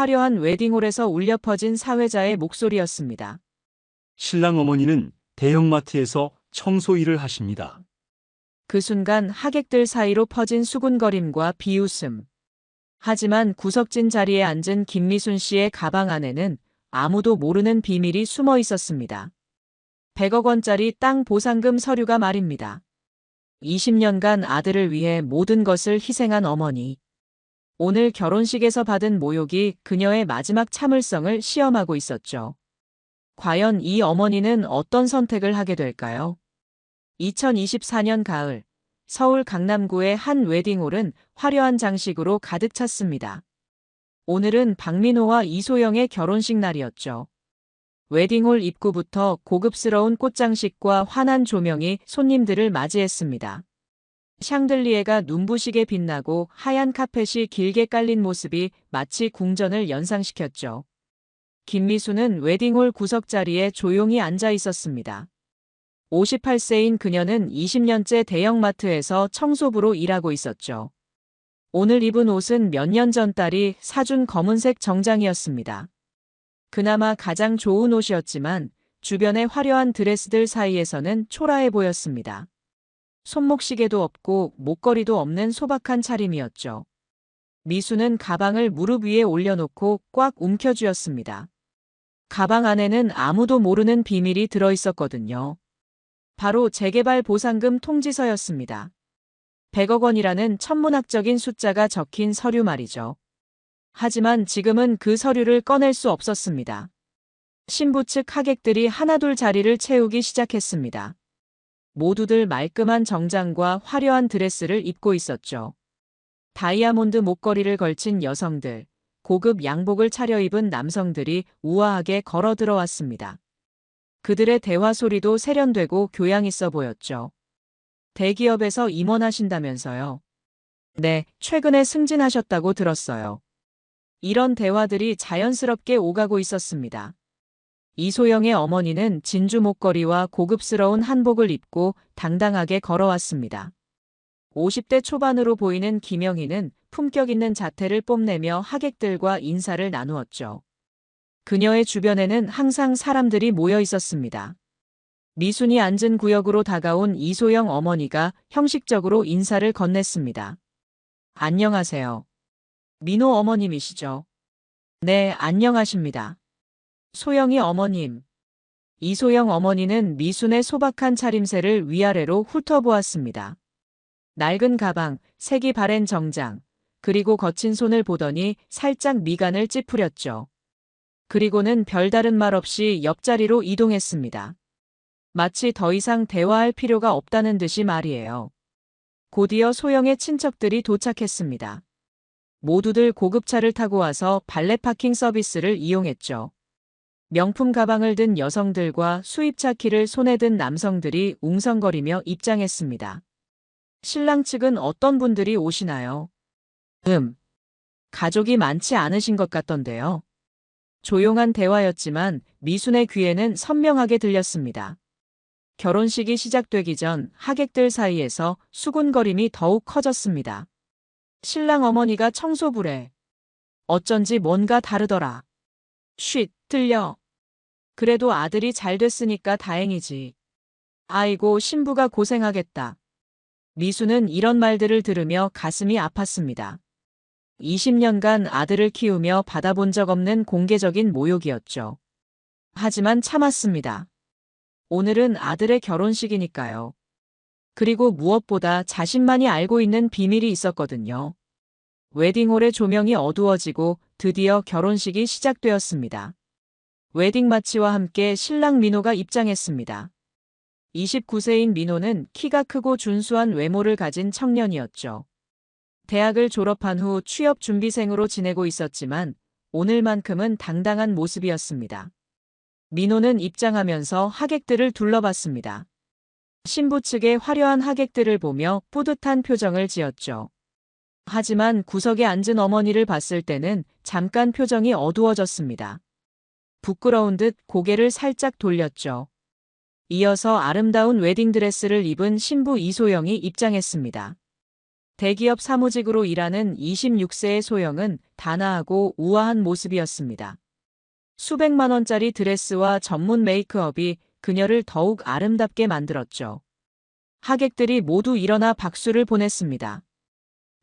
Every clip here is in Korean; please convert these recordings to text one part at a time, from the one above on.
화려한 웨딩홀에서 울려 퍼진 사회자의 목소리였습니다. 신랑 어머니는 대형마트에서 청소 일을 하십니다. 그 순간 하객들 사이로 퍼진 수군거림과 비웃음. 하지만 구석진 자리에 앉은 김미순 씨의 가방 안에는 아무도 모르는 비밀이 숨어 있었습니다. 100억 원짜리 땅 보상금 서류가 말입니다. 20년간 아들을 위해 모든 것을 희생한 어머니. 오늘 결혼식에서 받은 모욕이 그녀의 마지막 참을성을 시험하고 있었죠. 과연 이 어머니는 어떤 선택을 하게 될까요? 2024년 가을, 서울 강남구의 한 웨딩홀은 화려한 장식으로 가득 찼습니다. 오늘은 박민호와 이소영의 결혼식 날이었죠. 웨딩홀 입구부터 고급스러운 꽃장식과 환한 조명이 손님들을 맞이했습니다. 샹들리에가 눈부시게 빛나고 하얀 카펫이 길게 깔린 모습이 마치 궁전을 연상시켰죠. 김미수는 웨딩홀 구석 자리에 조용히 앉아 있었습니다. 58세인 그녀는 20년째 대형마트에서 청소부로 일하고 있었죠. 오늘 입은 옷은 몇 년 전 딸이 사준 검은색 정장이었습니다. 그나마 가장 좋은 옷이었지만 주변의 화려한 드레스들 사이에서는 초라해 보였습니다. 손목시계도 없고 목걸이도 없는 소박한 차림이었죠. 미수는 가방을 무릎 위에 올려놓고 꽉 움켜쥐었습니다. 가방 안에는 아무도 모르는 비밀이 들어있었거든요. 바로 재개발 보상금 통지서였습니다. 100억 원이라는 천문학적인 숫자가 적힌 서류 말이죠. 하지만 지금은 그 서류를 꺼낼 수 없었습니다. 신부 측 하객들이 하나둘 자리를 채우기 시작했습니다. 모두들 말끔한 정장과 화려한 드레스를 입고 있었죠. 다이아몬드 목걸이를 걸친 여성들, 고급 양복을 차려입은 남성들이 우아하게 걸어 들어왔습니다. 그들의 대화 소리도 세련되고 교양 있어 보였죠. 대기업에서 임원하신다면서요? 네, 최근에 승진하셨다고 들었어요. 이런 대화들이 자연스럽게 오가고 있었습니다. 이소영의 어머니는 진주 목걸이와 고급스러운 한복을 입고 당당하게 걸어왔습니다. 50대 초반으로 보이는 김영희는 품격 있는 자태를 뽐내며 하객들과 인사를 나누었죠. 그녀의 주변에는 항상 사람들이 모여 있었습니다. 미순이 앉은 구역으로 다가온 이소영 어머니가 형식적으로 인사를 건넸습니다. 안녕하세요. 민호 어머님이시죠? 네, 안녕하십니다. 소영이 어머님. 이소영 어머니는 미순의 소박한 차림새를 위아래로 훑어보았습니다. 낡은 가방, 색이 바랜 정장, 그리고 거친 손을 보더니 살짝 미간을 찌푸렸죠. 그리고는 별다른 말 없이 옆자리로 이동했습니다. 마치 더 이상 대화할 필요가 없다는 듯이 말이에요. 곧이어 소영의 친척들이 도착했습니다. 모두들 고급차를 타고 와서 발렛 파킹 서비스를 이용했죠. 명품 가방을 든 여성들과 수입차 키를 손에 든 남성들이 웅성거리며 입장했습니다. 신랑 측은 어떤 분들이 오시나요? 가족이 많지 않으신 것 같던데요. 조용한 대화였지만 미순의 귀에는 선명하게 들렸습니다. 결혼식이 시작되기 전 하객들 사이에서 수군거림이 더욱 커졌습니다. 신랑 어머니가 청소부래. 어쩐지 뭔가 다르더라. 쉿, 들려. 그래도 아들이 잘 됐으니까 다행이지. 아이고, 신부가 고생하겠다. 미수는 이런 말들을 들으며 가슴이 아팠습니다. 20년간 아들을 키우며 받아본 적 없는 공개적인 모욕이었죠. 하지만 참았습니다. 오늘은 아들의 결혼식이니까요. 그리고 무엇보다 자신만이 알고 있는 비밀이 있었거든요. 웨딩홀의 조명이 어두워지고 드디어 결혼식이 시작되었습니다. 웨딩 마치와 함께 신랑 민호가 입장했습니다. 29세인 민호는 키가 크고 준수한 외모를 가진 청년이었죠. 대학을 졸업한 후 취업 준비생으로 지내고 있었지만 오늘만큼은 당당한 모습이었습니다. 민호는 입장하면서 하객들을 둘러봤습니다. 신부 측의 화려한 하객들을 보며 뿌듯한 표정을 지었죠. 하지만 구석에 앉은 어머니를 봤을 때는 잠깐 표정이 어두워졌습니다. 부끄러운 듯 고개를 살짝 돌렸죠. 이어서 아름다운 웨딩드레스를 입은 신부 이소영이 입장했습니다. 대기업 사무직으로 일하는 26세의 소영은 단아하고 우아한 모습이었습니다. 수백만 원짜리 드레스와 전문 메이크업이 그녀를 더욱 아름답게 만들었죠. 하객들이 모두 일어나 박수를 보냈습니다.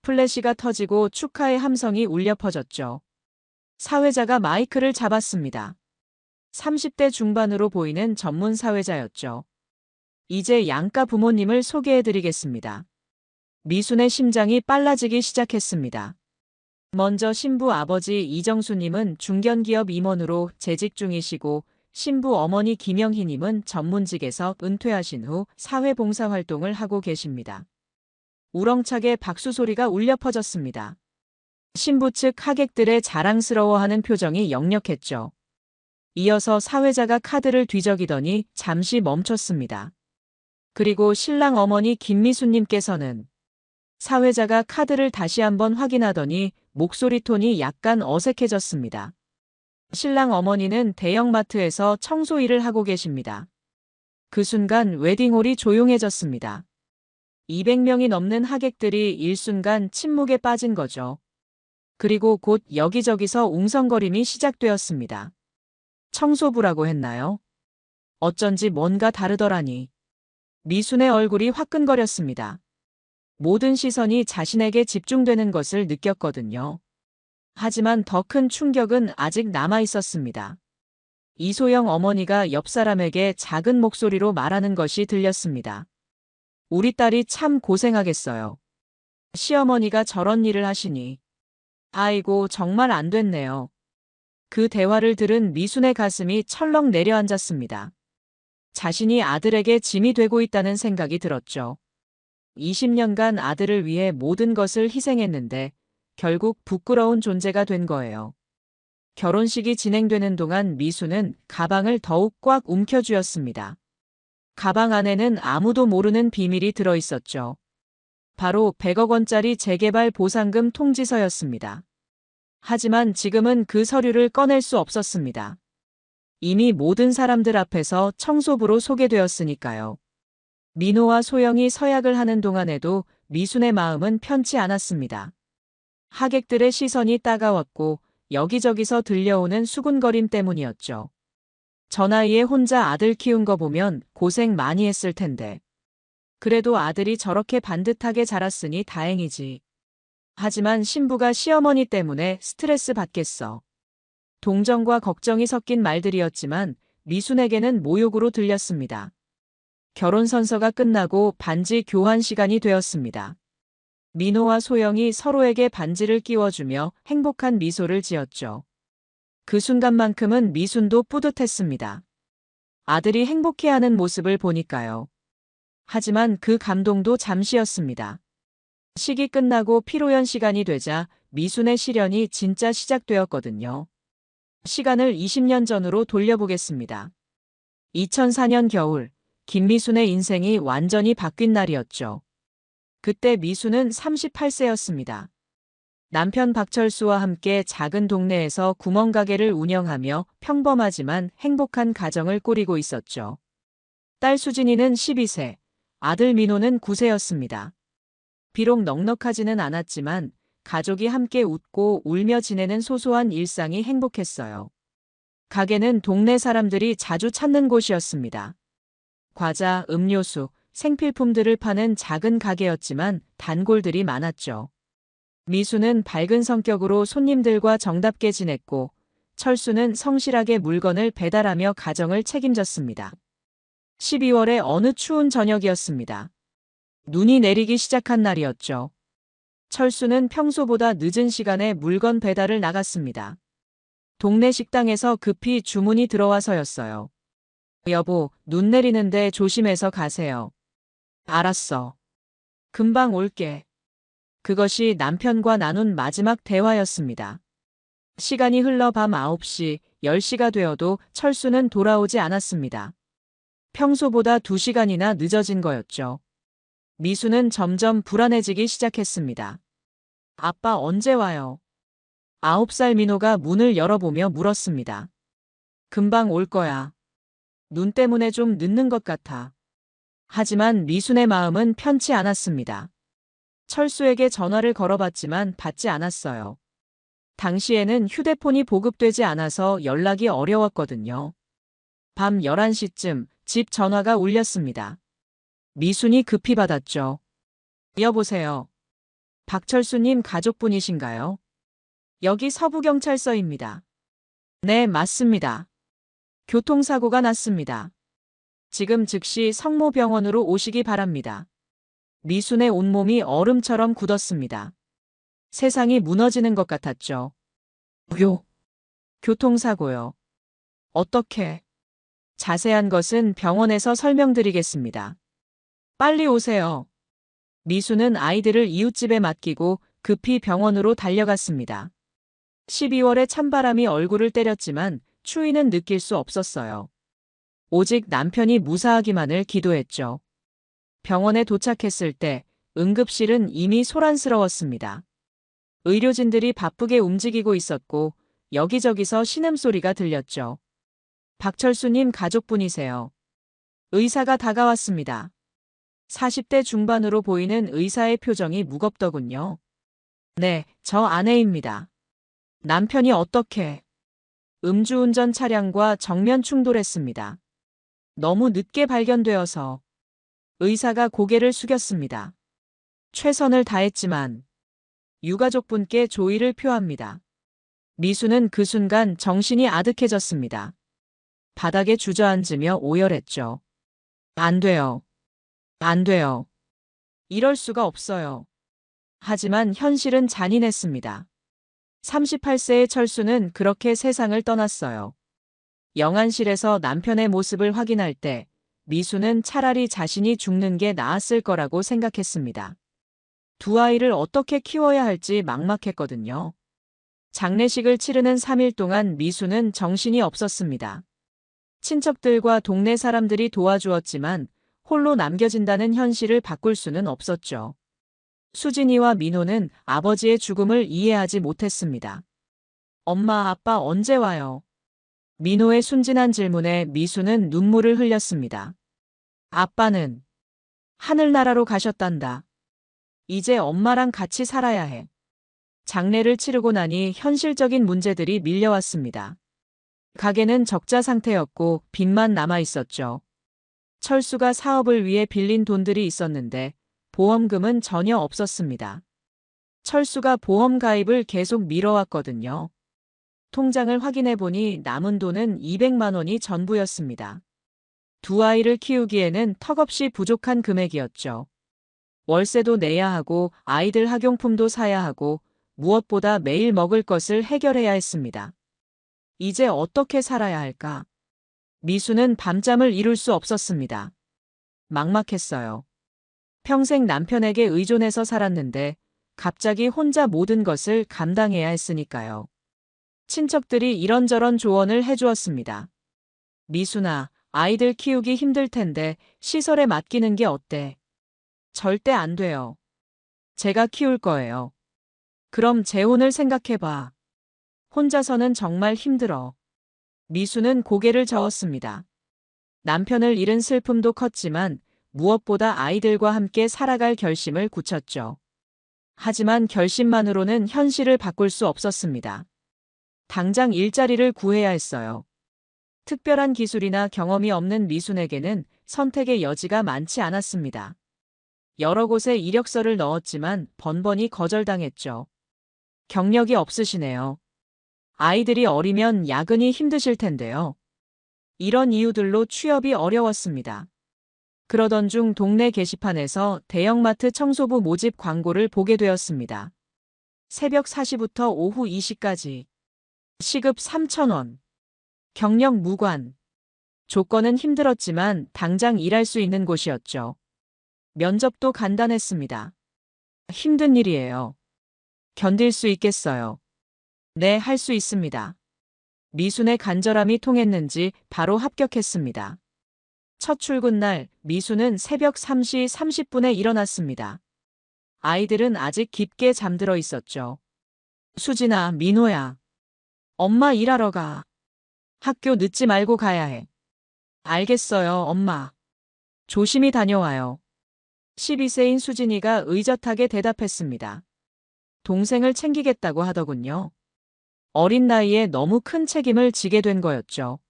플래시가 터지고 축하의 함성이 울려 퍼졌죠. 사회자가 마이크를 잡았습니다. 30대 중반으로 보이는 전문 사회자였죠. 이제 양가 부모님을 소개해드리겠습니다. 미순의 심장이 빨라지기 시작했습니다. 먼저 신부 아버지 이정수님은 중견기업 임원으로 재직 중이시고 신부 어머니 김영희님은 전문직에서 은퇴하신 후 사회봉사활동을 하고 계십니다. 우렁차게 박수 소리가 울려 퍼졌습니다. 신부 측 하객들의 자랑스러워하는 표정이 역력했죠. 이어서 사회자가 카드를 뒤적이더니 잠시 멈췄습니다. 그리고 신랑 어머니 김미수님께서는 사회자가 카드를 다시 한번 확인하더니 목소리 톤이 약간 어색해졌습니다. 신랑 어머니는 대형마트에서 청소 일을 하고 계십니다. 그 순간 웨딩홀이 조용해졌습니다. 200명이 넘는 하객들이 일순간 침묵에 빠진 거죠. 그리고 곧 여기저기서 웅성거림이 시작되었습니다. 청소부라고 했나요? 어쩐지 뭔가 다르더라니. 미순의 얼굴이 화끈거렸습니다. 모든 시선이 자신에게 집중되는 것을 느꼈거든요. 하지만 더 큰 충격은 아직 남아 있었습니다. 이소영 어머니가 옆 사람에게 작은 목소리로 말하는 것이 들렸습니다. 우리 딸이 참 고생하겠어요. 시어머니가 저런 일을 하시니. 아이고, 정말 안 됐네요. 그 대화를 들은 미순의 가슴이 철렁 내려앉았습니다. 자신이 아들에게 짐이 되고 있다는 생각이 들었죠. 20년간 아들을 위해 모든 것을 희생했는데 결국 부끄러운 존재가 된 거예요. 결혼식이 진행되는 동안 미수는 가방을 더욱 꽉 움켜쥐었습니다. 가방 안에는 아무도 모르는 비밀이 들어있었죠. 바로 100억 원짜리 재개발 보상금 통지서였습니다. 하지만 지금은 그 서류를 꺼낼 수 없었습니다. 이미 모든 사람들 앞에서 청소부로 소개되었으니까요. 민호와 소영이 서약을 하는 동안에도 미순의 마음은 편치 않았습니다. 하객들의 시선이 따가웠고 여기저기서 들려오는 수군거림 때문이었죠. 저 나이에 혼자 아들 키운 거 보면 고생 많이 했을 텐데. 그래도 아들이 저렇게 반듯하게 자랐으니 다행이지. 하지만 신부가 시어머니 때문에 스트레스 받겠어. 동정과 걱정이 섞인 말들이었지만 미순에게는 모욕으로 들렸습니다. 결혼 선서가 끝나고 반지 교환 시간이 되었습니다. 민호와 소영이 서로에게 반지를 끼워주며 행복한 미소를 지었죠. 그 순간만큼은 미순도 뿌듯했습니다. 아들이 행복해하는 모습을 보니까요. 하지만 그 감동도 잠시였습니다. 식이 끝나고 피로연 시간이 되자 미순의 시련이 진짜 시작되었거든요. 시간을 20년 전으로 돌려보겠습니다. 2004년 겨울, 김미순의 인생이 완전히 바뀐 날이었죠. 그때 미순은 38세였습니다. 남편 박철수와 함께 작은 동네에서 구멍가게를 운영하며 평범하지만 행복한 가정을 꾸리고 있었죠. 딸 수진이는 12세, 아들 민호는 9세였습니다. 비록 넉넉하지는 않았지만 가족이 함께 웃고 울며 지내는 소소한 일상이 행복했어요. 가게는 동네 사람들이 자주 찾는 곳이었습니다. 과자, 음료수, 생필품들을 파는 작은 가게였지만 단골들이 많았죠. 미수는 밝은 성격으로 손님들과 정답게 지냈고 철수는 성실하게 물건을 배달하며 가정을 책임졌습니다. 12월의 어느 추운 저녁이었습니다. 눈이 내리기 시작한 날이었죠. 철수는 평소보다 늦은 시간에 물건 배달을 나갔습니다. 동네 식당에서 급히 주문이 들어와서였어요. 여보, 눈 내리는데 조심해서 가세요. 알았어. 금방 올게. 그것이 남편과 나눈 마지막 대화였습니다. 시간이 흘러 밤 9시, 10시가 되어도 철수는 돌아오지 않았습니다. 평소보다 2시간이나 늦어진 거였죠. 미수는 점점 불안해지기 시작했습니다. 아빠 언제 와요? 9살 민호가 문을 열어보며 물었습니다. 금방 올 거야. 눈 때문에 좀 늦는 것 같아. 하지만 미순의 마음은 편치 않았습니다. 철수에게 전화를 걸어봤지만 받지 않았어요. 당시에는 휴대폰이 보급되지 않아서 연락이 어려웠거든요. 밤 11시쯤 집 전화가 울렸습니다. 미순이 급히 받았죠. 여보세요. 박철수님 가족분이신가요? 여기 서부경찰서입니다. 네, 맞습니다. 교통사고가 났습니다. 지금 즉시 성모병원으로 오시기 바랍니다. 미순의 온몸이 얼음처럼 굳었습니다. 세상이 무너지는 것 같았죠. 교통사고요. 어떻게? 자세한 것은 병원에서 설명드리겠습니다. 빨리 오세요. 미수는 아이들을 이웃집에 맡기고 급히 병원으로 달려갔습니다. 12월에 찬바람이 얼굴을 때렸지만 추위는 느낄 수 없었어요. 오직 남편이 무사하기만을 기도했죠. 병원에 도착했을 때 응급실은 이미 소란스러웠습니다. 의료진들이 바쁘게 움직이고 있었고 여기저기서 신음소리가 들렸죠. 박철수님 가족분이세요. 의사가 다가왔습니다. 40대 중반으로 보이는 의사의 표정이 무겁더군요. 네, 저 아내입니다. 남편이 어떻게? 음주운전 차량과 정면 충돌했습니다. 너무 늦게 발견되어서. 의사가 고개를 숙였습니다. 최선을 다했지만 유가족분께 조의를 표합니다. 미수는 그 순간 정신이 아득해졌습니다. 바닥에 주저앉으며 오열했죠. 안 돼요. 안 돼요. 이럴 수가 없어요. 하지만 현실은 잔인했습니다. 38세의 철수는 그렇게 세상을 떠났어요. 영안실에서 남편의 모습을 확인할 때 미수는 차라리 자신이 죽는 게 나았을 거라고 생각했습니다. 두 아이를 어떻게 키워야 할지 막막했거든요. 장례식을 치르는 3일 동안 미수는 정신이 없었습니다. 친척들과 동네 사람들이 도와주었지만 홀로 남겨진다는 현실을 바꿀 수는 없었죠. 수진이와 민호는 아버지의 죽음을 이해하지 못했습니다. 엄마, 아빠 언제 와요? 민호의 순진한 질문에 미수는 눈물을 흘렸습니다. 아빠는 하늘나라로 가셨단다. 이제 엄마랑 같이 살아야 해. 장례를 치르고 나니 현실적인 문제들이 밀려왔습니다. 가게는 적자 상태였고 빚만 남아 있었죠. 철수가 사업을 위해 빌린 돈들이 있었는데 보험금은 전혀 없었습니다. 철수가 보험 가입을 계속 미뤄왔거든요. 통장을 확인해 보니 남은 돈은 200만 원이 전부였습니다. 두 아이를 키우기에는 턱없이 부족한 금액이었죠. 월세도 내야 하고 아이들 학용품도 사야 하고 무엇보다 매일 먹을 것을 해결해야 했습니다. 이제 어떻게 살아야 할까? 미수는 밤잠을 이룰 수 없었습니다. 막막했어요. 평생 남편에게 의존해서 살았는데 갑자기 혼자 모든 것을 감당해야 했으니까요. 친척들이 이런저런 조언을 해주었습니다. 미수나, 아이들 키우기 힘들 텐데 시설에 맡기는 게 어때? 절대 안 돼요. 제가 키울 거예요. 그럼 재혼을 생각해봐. 혼자서는 정말 힘들어. 미수는 고개를 저었습니다. 남편을 잃은 슬픔도 컸지만 무엇보다 아이들과 함께 살아갈 결심을 굳혔죠. 하지만 결심만으로는 현실을 바꿀 수 없었습니다. 당장 일자리를 구해야 했어요. 특별한 기술이나 경험이 없는 미순에게는 선택의 여지가 많지 않았습니다. 여러 곳에 이력서를 넣었지만 번번이 거절당했죠. 경력이 없으시네요. 아이들이 어리면 야근이 힘드실 텐데요. 이런 이유들로 취업이 어려웠습니다. 그러던 중 동네 게시판에서 대형마트 청소부 모집 광고를 보게 되었습니다. 새벽 4시부터 오후 2시까지. 시급 3,000원. 경력 무관. 조건은 힘들었지만 당장 일할 수 있는 곳이었죠. 면접도 간단했습니다. 힘든 일이에요. 견딜 수 있겠어요. 네, 할 수 있습니다. 미순의 간절함이 통했는지 바로 합격했습니다. 첫 출근 날 미순은 새벽 3시 30분에 일어났습니다. 아이들은 아직 깊게 잠들어 있었죠. 수진아, 민호야. 엄마 일하러 가. 학교 늦지 말고 가야 해. 알겠어요, 엄마. 조심히 다녀와요. 12세인 수진이가 의젓하게 대답했습니다. 동생을 챙기겠다고 하더군요. 어린 나이에 너무 큰 책임을 지게 된 거였죠.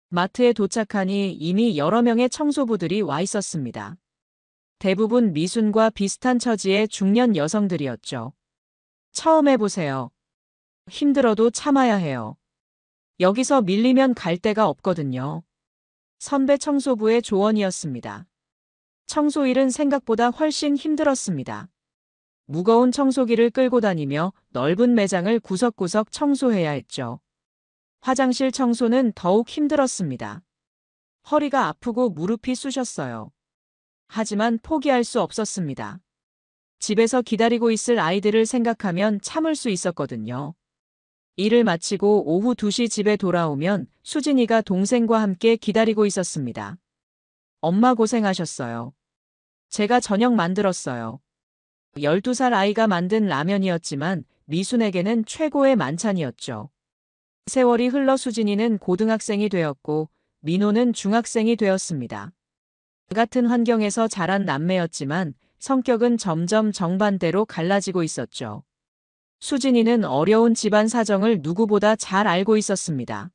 마트에 도착하니 이미 여러 명의 청소부들이 와 있었습니다. 대부분 미순과 비슷한 처지의 중년 여성들이었죠. 처음 해보세요. 힘들어도 참아야 해요. 여기서 밀리면 갈 데가 없거든요. 선배 청소부의 조언이었습니다. 청소일은 생각보다 훨씬 힘들었습니다. 무거운 청소기를 끌고 다니며 넓은 매장을 구석구석 청소해야 했죠. 화장실 청소는 더욱 힘들었습니다. 허리가 아프고 무릎이 쑤셨어요. 하지만 포기할 수 없었습니다. 집에서 기다리고 있을 아이들을 생각하면 참을 수 있었거든요. 일을 마치고 오후 2시 집에 돌아오면 수진이가 동생과 함께 기다리고 있었습니다. 엄마 고생하셨어요. 제가 저녁 만들었어요. 12살 아이가 만든 라면이었지만 미순에게는 최고의 만찬이었죠. 세월이 흘러 수진이는 고등학생이 되었고 민호는 중학생이 되었습니다. 같은 환경에서 자란 남매였지만 성격은 점점 정반대로 갈라지고 있었죠. 수진이는 어려운 집안 사정을 누구보다 잘 알고 있었습니다.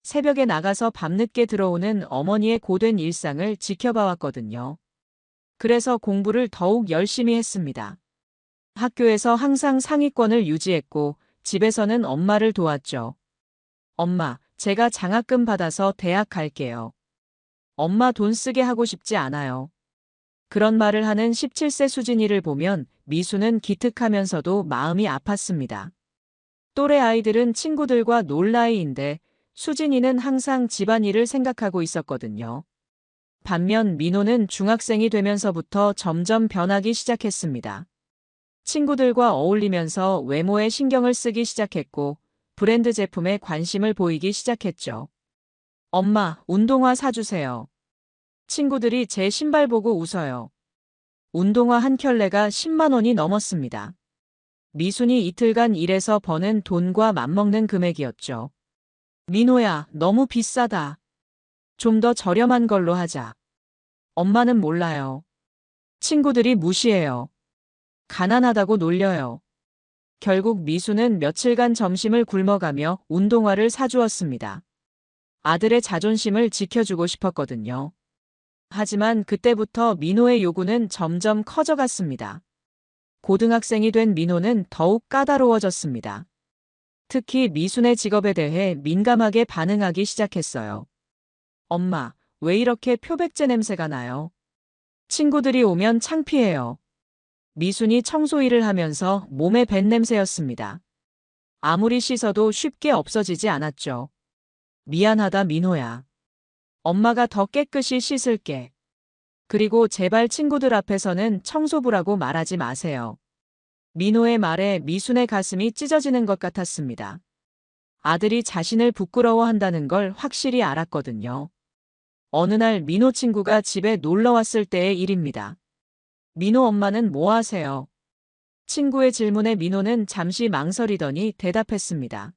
새벽에 나가서 밤늦게 들어오는 어머니의 고된 일상을 지켜봐왔거든요. 그래서 공부를 더욱 열심히 했습니다. 학교에서 항상 상위권을 유지했고 집에서는 엄마를 도왔죠. 엄마, 제가 장학금 받아서 대학 갈게요. 엄마 돈 쓰게 하고 싶지 않아요. 그런 말을 하는 17세 수진이를 보면 미수는 기특하면서도 마음이 아팠습니다. 또래 아이들은 친구들과 놀 나이인데 수진이는 항상 집안일을 생각하고 있었거든요. 반면 민호는 중학생이 되면서부터 점점 변하기 시작했습니다. 친구들과 어울리면서 외모에 신경을 쓰기 시작했고 브랜드 제품에 관심을 보이기 시작했죠. 엄마, 운동화 사주세요. 친구들이 제 신발 보고 웃어요. 운동화 한 켤레가 10만 원이 넘었습니다. 미순이 이틀간 일해서 버는 돈과 맞먹는 금액이었죠. 민호야, 너무 비싸다. 좀 더 저렴한 걸로 하자. 엄마는 몰라요. 친구들이 무시해요. 가난하다고 놀려요. 결국 미수는 며칠간 점심을 굶어가며 운동화를 사주었습니다. 아들의 자존심을 지켜주고 싶었거든요. 하지만 그때부터 민호의 요구는 점점 커져갔습니다. 고등학생이 된 민호는 더욱 까다로워졌습니다. 특히 미순의 직업에 대해 민감하게 반응하기 시작했어요. 엄마, 왜 이렇게 표백제 냄새가 나요? 친구들이 오면 창피해요. 미순이 청소 일을 하면서 몸에 밴 냄새였습니다. 아무리 씻어도 쉽게 없어지지 않았죠. 미안하다, 민호야. 엄마가 더 깨끗이 씻을게. 그리고 제발 친구들 앞에서는 청소부라고 말하지 마세요. 민호의 말에 미순의 가슴이 찢어지는 것 같았습니다. 아들이 자신을 부끄러워한다는 걸 확실히 알았거든요. 어느 날 민호 친구가 집에 놀러 왔을 때의 일입니다. 민호 엄마는 뭐 하세요? 친구의 질문에 민호는 잠시 망설이더니 대답했습니다.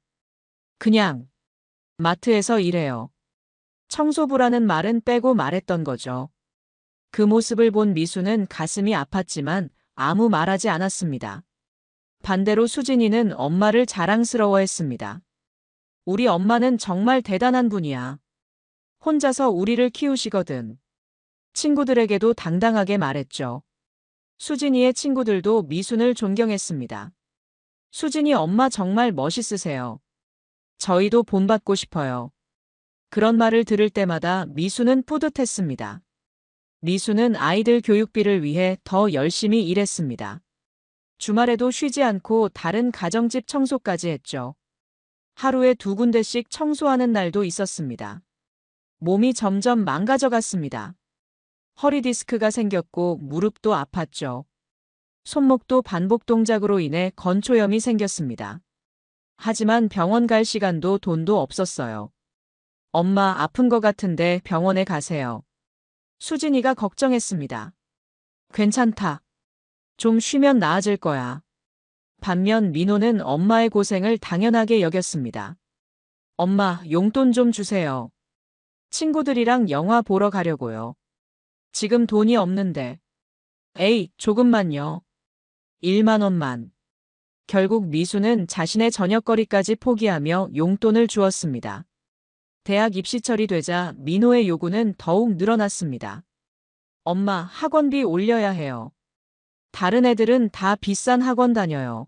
그냥 마트에서 일해요. 청소부라는 말은 빼고 말했던 거죠. 그 모습을 본 미수는 가슴이 아팠지만 아무 말하지 않았습니다. 반대로 수진이는 엄마를 자랑스러워했습니다. 우리 엄마는 정말 대단한 분이야. 혼자서 우리를 키우시거든. 친구들에게도 당당하게 말했죠. 수진이의 친구들도 미순을 존경했습니다. 수진이 엄마 정말 멋있으세요. 저희도 본받고 싶어요. 그런 말을 들을 때마다 미순은 뿌듯했습니다. 미순은 아이들 교육비를 위해 더 열심히 일했습니다. 주말에도 쉬지 않고 다른 가정집 청소까지 했죠. 하루에 2군데씩 청소하는 날도 있었습니다. 몸이 점점 망가져갔습니다. 허리 디스크가 생겼고 무릎도 아팠죠. 손목도 반복 동작으로 인해 건초염이 생겼습니다. 하지만 병원 갈 시간도 돈도 없었어요. 엄마 아픈 것 같은데 병원에 가세요. 수진이가 걱정했습니다. 괜찮다. 좀 쉬면 나아질 거야. 반면 민호는 엄마의 고생을 당연하게 여겼습니다. 엄마, 용돈 좀 주세요. 친구들이랑 영화 보러 가려고요. 지금 돈이 없는데. 에이, 조금만요. 1만 원만. 결국 미수는 자신의 저녁거리까지 포기하며 용돈을 주었습니다. 대학 입시철이 되자 민호의 요구는 더욱 늘어났습니다. 엄마, 학원비 올려야 해요. 다른 애들은 다 비싼 학원 다녀요.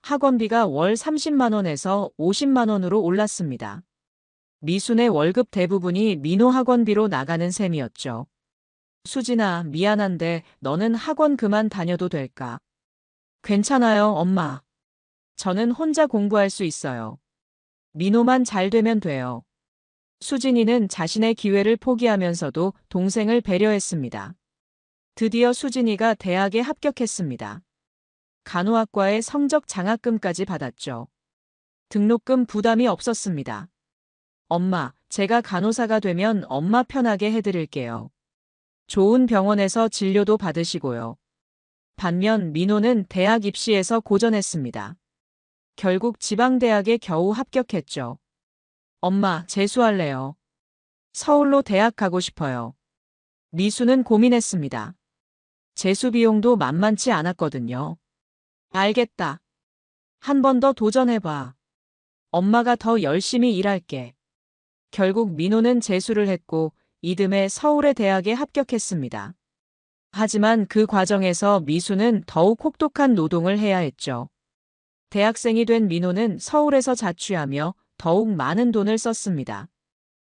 학원비가 월 30만 원에서 50만 원으로 올랐습니다. 미순의 월급 대부분이 민호 학원비로 나가는 셈이었죠. 수진아, 미안한데 너는 학원 그만 다녀도 될까? 괜찮아요, 엄마. 저는 혼자 공부할 수 있어요. 민호만 잘 되면 돼요. 수진이는 자신의 기회를 포기하면서도 동생을 배려했습니다. 드디어 수진이가 대학에 합격했습니다. 간호학과에 성적 장학금까지 받았죠. 등록금 부담이 없었습니다. 엄마, 제가 간호사가 되면 엄마 편하게 해드릴게요. 좋은 병원에서 진료도 받으시고요. 반면 민호는 대학 입시에서 고전했습니다. 결국 지방대학에 겨우 합격했죠. 엄마, 재수할래요. 서울로 대학 가고 싶어요. 미수는 고민했습니다. 재수 비용도 만만치 않았거든요. 알겠다. 한 번 더 도전해봐. 엄마가 더 열심히 일할게. 결국 민호는 재수를 했고 이듬해 서울의 대학에 합격했습니다. 하지만 그 과정에서 미수는 더욱 혹독한 노동을 해야 했죠. 대학생이 된 민호는 서울에서 자취하며 더욱 많은 돈을 썼습니다.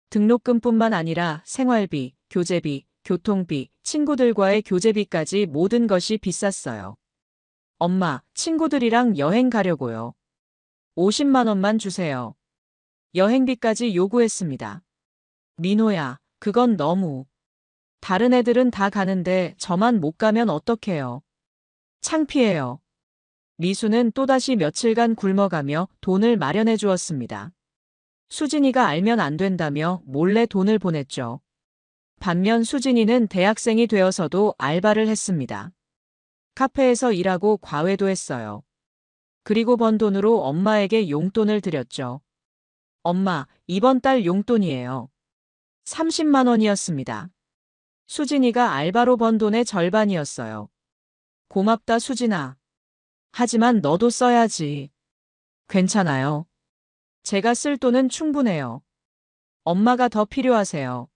등록금뿐만 아니라 생활비, 교재비, 교통비, 친구들과의 교재비까지 모든 것이 비쌌어요. 엄마, 친구들이랑 여행 가려고요. 50만 원만 주세요. 여행비까지 요구했습니다. 민호야, 그건 너무. 다른 애들은 다 가는데 저만 못 가면 어떡해요. 창피해요. 미수는 또다시 며칠간 굶어가며 돈을 마련해 주었습니다. 수진이가 알면 안 된다며 몰래 돈을 보냈죠. 반면 수진이는 대학생이 되어서도 알바를 했습니다. 카페에서 일하고 과외도 했어요. 그리고 번 돈으로 엄마에게 용돈을 드렸죠. 엄마, 이번 달 용돈이에요. 30만 원이었습니다. 수진이가 알바로 번 돈의 절반이었어요. 고맙다, 수진아. 하지만 너도 써야지. 괜찮아요. 제가 쓸 돈은 충분해요. 엄마가 더 필요하세요.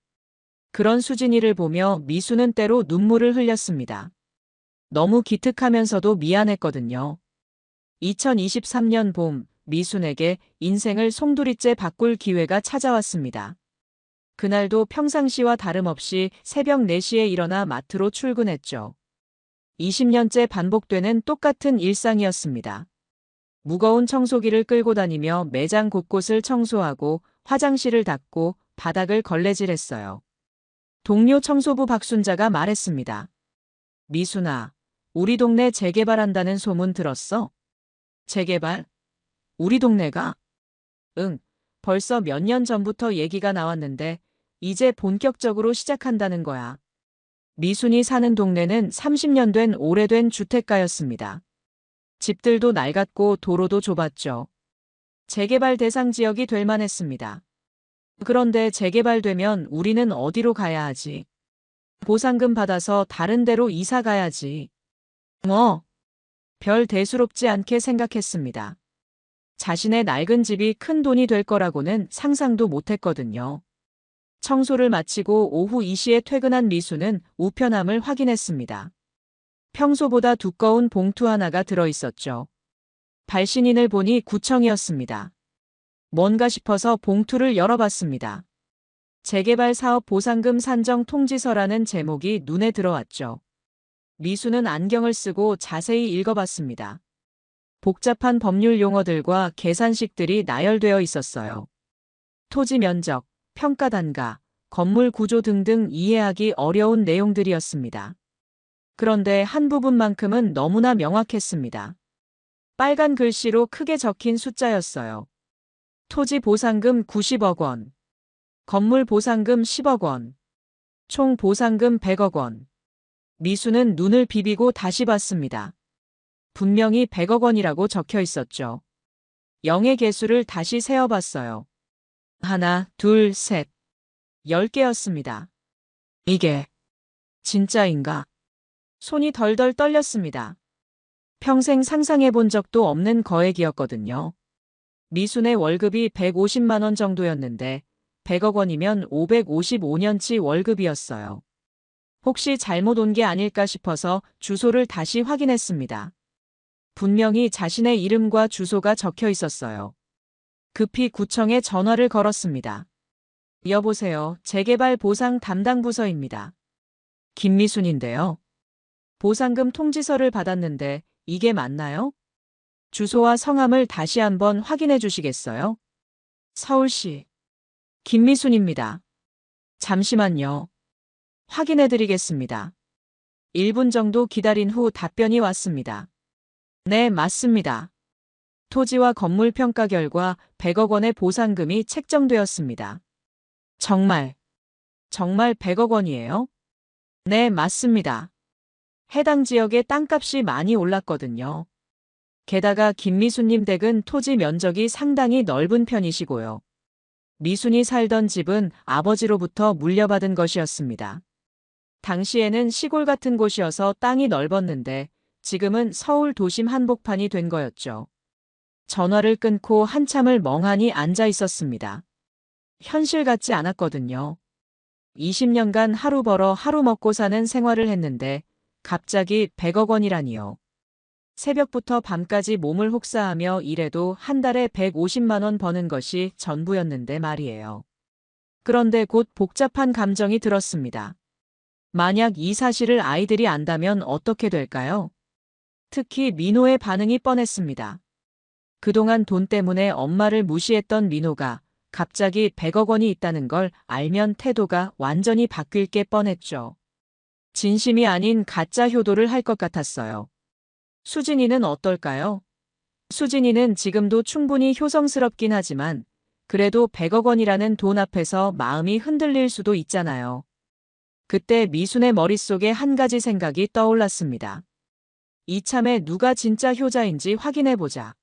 그런 수진이를 보며 미수는 때로 눈물을 흘렸습니다. 너무 기특하면서도 미안했거든요. 2023년 봄, 미순에게 인생을 송두리째 바꿀 기회가 찾아왔습니다. 그날도 평상시와 다름없이 새벽 4시에 일어나 마트로 출근했죠. 20년째 반복되는 똑같은 일상이었습니다. 무거운 청소기를 끌고 다니며 매장 곳곳을 청소하고 화장실을 닦고 바닥을 걸레질했어요. 동료 청소부 박순자가 말했습니다. 미순아, 우리 동네 재개발한다는 소문 들었어? 재개발? 우리 동네가? 응, 벌써 몇 년 전부터 얘기가 나왔는데 이제 본격적으로 시작한다는 거야. 미순이 사는 동네는 30년 된 오래된 주택가였습니다. 집들도 낡았고 도로도 좁았죠. 재개발 대상 지역이 될 만했습니다. 그런데 재개발되면 우리는 어디로 가야 하지? 보상금 받아서 다른 데로 이사 가야지. 별 대수롭지 않게 생각했습니다. 자신의 낡은 집이 큰 돈이 될 거라고는 상상도 못했거든요. 청소를 마치고 오후 2시에 퇴근한 미수는 우편함을 확인했습니다. 평소보다 두꺼운 봉투 하나가 들어있었죠. 발신인을 보니 구청이었습니다. 뭔가 싶어서 봉투를 열어봤습니다. 재개발 사업 보상금 산정 통지서라는 제목이 눈에 들어왔죠. 미수는 안경을 쓰고 자세히 읽어봤습니다. 복잡한 법률 용어들과 계산식들이 나열되어 있었어요. 토지 면적, 평가 단가, 건물 구조 등등 이해하기 어려운 내용들이었습니다. 그런데 한 부분만큼은 너무나 명확했습니다. 빨간 글씨로 크게 적힌 숫자였어요. 토지 보상금 90억 원, 건물 보상금 10억 원, 총 보상금 100억 원. 미수는 눈을 비비고 다시 봤습니다. 분명히 100억 원이라고 적혀 있었죠. 0의 개수를 다시 세어봤어요. 하나, 둘, 셋. 10개였습니다. 이게 진짜인가? 손이 덜덜 떨렸습니다. 평생 상상해 본 적도 없는 거액이었거든요. 미순의 월급이 150만 원 정도였는데 100억 원이면 555년치 월급이었어요. 혹시 잘못 온 게 아닐까 싶어서 주소를 다시 확인했습니다. 분명히 자신의 이름과 주소가 적혀 있었어요. 급히 구청에 전화를 걸었습니다. 여보세요. 재개발 보상 담당 부서입니다. 김미순인데요. 보상금 통지서를 받았는데 이게 맞나요? 주소와 성함을 다시 한번 확인해 주시겠어요? 서울시. 김미순입니다. 잠시만요. 확인해 드리겠습니다. 1분 정도 기다린 후 답변이 왔습니다. 네, 맞습니다. 토지와 건물 평가 결과 100억 원의 보상금이 책정되었습니다. 정말 100억 원이에요? 네, 맞습니다. 해당 지역의 땅값이 많이 올랐거든요. 게다가 김미순님 댁은 토지 면적이 상당히 넓은 편이시고요. 미순이 살던 집은 아버지로부터 물려받은 것이었습니다. 당시에는 시골 같은 곳이어서 땅이 넓었는데 지금은 서울 도심 한복판이 된 거였죠. 전화를 끊고 한참을 멍하니 앉아 있었습니다. 현실 같지 않았거든요. 20년간 하루 벌어 하루 먹고 사는 생활을 했는데 갑자기 100억 원이라니요. 새벽부터 밤까지 몸을 혹사하며 일해도 한 달에 150만 원 버는 것이 전부였는데 말이에요. 그런데 곧 복잡한 감정이 들었습니다. 만약 이 사실을 아이들이 안다면 어떻게 될까요? 특히 민호의 반응이 뻔했습니다. 그동안 돈 때문에 엄마를 무시했던 민호가 갑자기 100억 원이 있다는 걸 알면 태도가 완전히 바뀔 게 뻔했죠. 진심이 아닌 가짜 효도를 할 것 같았어요. 수진이는 어떨까요? 수진이는 지금도 충분히 효성스럽긴 하지만 그래도 100억 원이라는 돈 앞에서 마음이 흔들릴 수도 있잖아요. 그때 미순의 머릿속에 한 가지 생각이 떠올랐습니다. 이참에 누가 진짜 효자인지 확인해보자.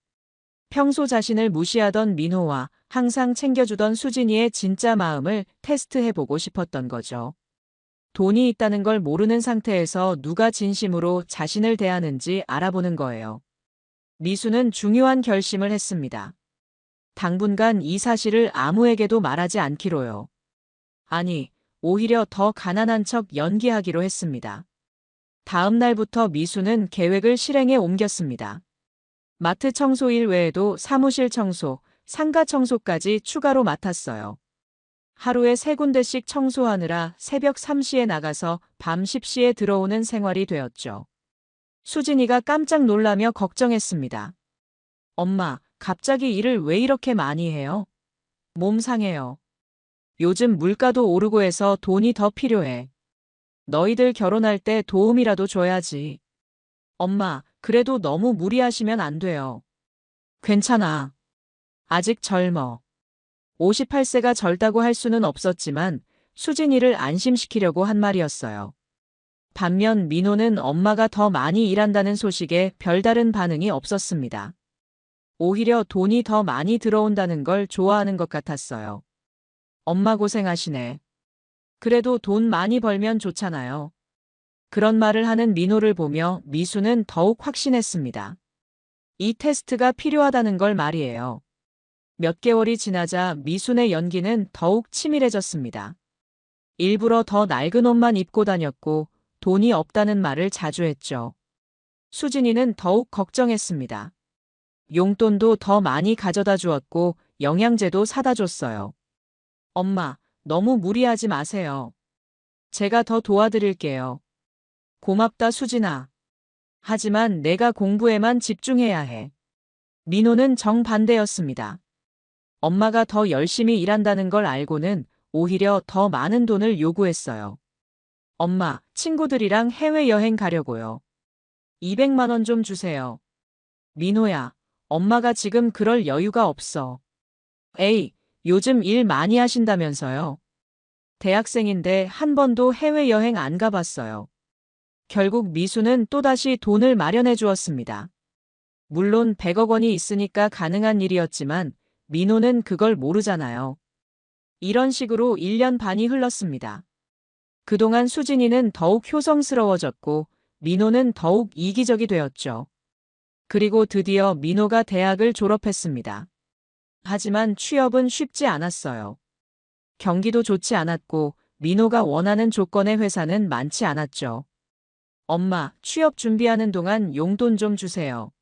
평소 자신을 무시하던 민호와 항상 챙겨주던 수진이의 진짜 마음을 테스트해보고 싶었던 거죠. 돈이 있다는 걸 모르는 상태에서 누가 진심으로 자신을 대하는지 알아보는 거예요. 미수는 중요한 결심을 했습니다. 당분간 이 사실을 아무에게도 말하지 않기로요. 아니, 오히려 더 가난한 척 연기하기로 했습니다. 다음 날부터 미수는 계획을 실행에 옮겼습니다. 마트 청소 일 외에도 사무실 청소, 상가 청소까지 추가로 맡았어요. 하루에 3군데씩 청소하느라 새벽 3시에 나가서 밤 10시에 들어오는 생활이 되었죠. 수진이가 깜짝 놀라며 걱정했습니다. 엄마, 갑자기 일을 왜 이렇게 많이 해요? 몸 상해요. 요즘 물가도 오르고 해서 돈이 더 필요해. 너희들 결혼할 때 도움이라도 줘야지. 엄마, 그래도 너무 무리하시면 안 돼요. 괜찮아. 아직 젊어. 58세가 젊다고 할 수는 없었지만 수진이를 안심시키려고 한 말이었어요. 반면 민호는 엄마가 더 많이 일한다는 소식에 별다른 반응이 없었습니다. 오히려 돈이 더 많이 들어온다는 걸 좋아하는 것 같았어요. 엄마 고생하시네. 그래도 돈 많이 벌면 좋잖아요. 그런 말을 하는 민호를 보며 미수는 더욱 확신했습니다. 이 테스트가 필요하다는 걸 말이에요. 몇 개월이 지나자 미순의 연기는 더욱 치밀해졌습니다. 일부러 더 낡은 옷만 입고 다녔고 돈이 없다는 말을 자주 했죠. 수진이는 더욱 걱정했습니다. 용돈도 더 많이 가져다 주었고 영양제도 사다 줬어요. 엄마, 너무 무리하지 마세요. 제가 더 도와드릴게요. 고맙다, 수진아. 하지만 내가 공부에만 집중해야 해. 민호는 정반대였습니다. 엄마가 더 열심히 일한다는 걸 알고는 오히려 더 많은 돈을 요구했어요. 엄마, 친구들이랑 해외여행 가려고요. 200만 원 좀 주세요. 민호야, 엄마가 지금 그럴 여유가 없어. 에이, 요즘 일 많이 하신다면서요. 대학생인데 한 번도 해외여행 안 가봤어요. 결국 미수는 또다시 돈을 마련해 주었습니다. 물론 100억 원이 있으니까 가능한 일이었지만 민호는 그걸 모르잖아요. 이런 식으로 1년 반이 흘렀습니다. 그동안 수진이는 더욱 효성스러워졌고 민호는 더욱 이기적이 되었죠. 그리고 드디어 민호가 대학을 졸업했습니다. 하지만 취업은 쉽지 않았어요. 경기도 좋지 않았고 민호가 원하는 조건의 회사는 많지 않았죠. 엄마, 취업 준비하는 동안 용돈 좀 주세요.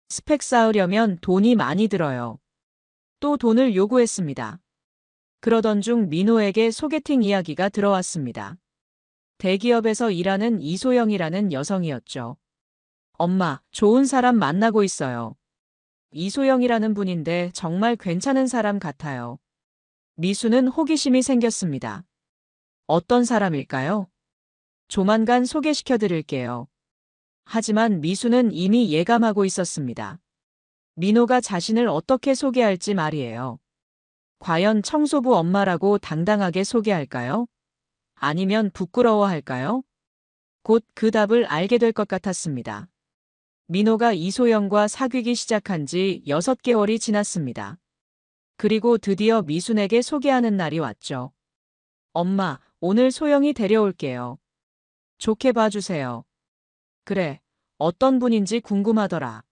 스펙 쌓으려면 돈이 많이 들어요. 또 돈을 요구했습니다. 그러던 중 민호에게 소개팅 이야기가 들어왔습니다. 대기업에서 일하는 이소영이라는 여성이었죠. 엄마, 좋은 사람 만나고 있어요. 이소영이라는 분인데 정말 괜찮은 사람 같아요. 미수는 호기심이 생겼습니다. 어떤 사람일까요? 조만간 소개시켜 드릴게요. 하지만 미수는 이미 예감하고 있었습니다. 민호가 자신을 어떻게 소개할지 말이에요. 과연 청소부 엄마라고 당당하게 소개할까요? 아니면 부끄러워할까요? 곧 그 답을 알게 될 것 같았습니다. 민호가 이소영과 사귀기 시작한 지 6개월이 지났습니다. 그리고 드디어 미순에게 소개하는 날이 왔죠. 엄마, 오늘 소영이 데려올게요. 좋게 봐주세요. 그래, 어떤 분인지 궁금하더라.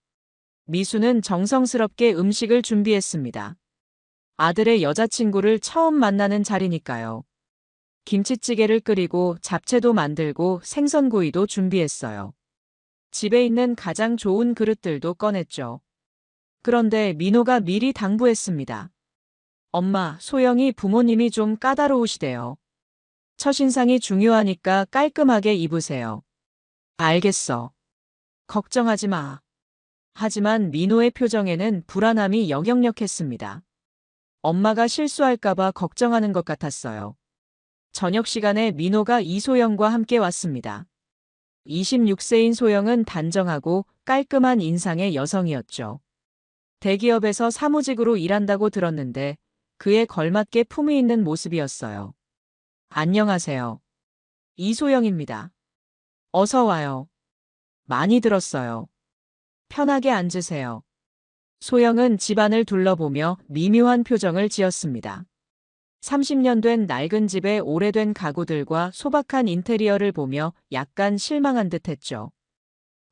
미수는 정성스럽게 음식을 준비했습니다. 아들의 여자친구를 처음 만나는 자리니까요. 김치찌개를 끓이고 잡채도 만들고 생선구이도 준비했어요. 집에 있는 가장 좋은 그릇들도 꺼냈죠. 그런데 민호가 미리 당부했습니다. 엄마, 소영이 부모님이 좀 까다로우시대요. 첫인상이 중요하니까 깔끔하게 입으세요. 알겠어. 걱정하지 마. 하지만 민호의 표정에는 불안함이 역역했습니다. 엄마가 실수할까봐 걱정하는 것 같았어요. 저녁 시간에 민호가 이소영과 함께 왔습니다. 26세인 소영은 단정하고 깔끔한 인상의 여성이었죠. 대기업에서 사무직으로 일한다고 들었는데 그에 걸맞게 품위 있는 모습이었어요. 안녕하세요. 이소영입니다. 어서 와요. 많이 들었어요. 편하게 앉으세요. 소영은 집안을 둘러보며 미묘한 표정을 지었습니다. 30년 된 낡은 집의 오래된 가구들과 소박한 인테리어를 보며 약간 실망한 듯 했죠.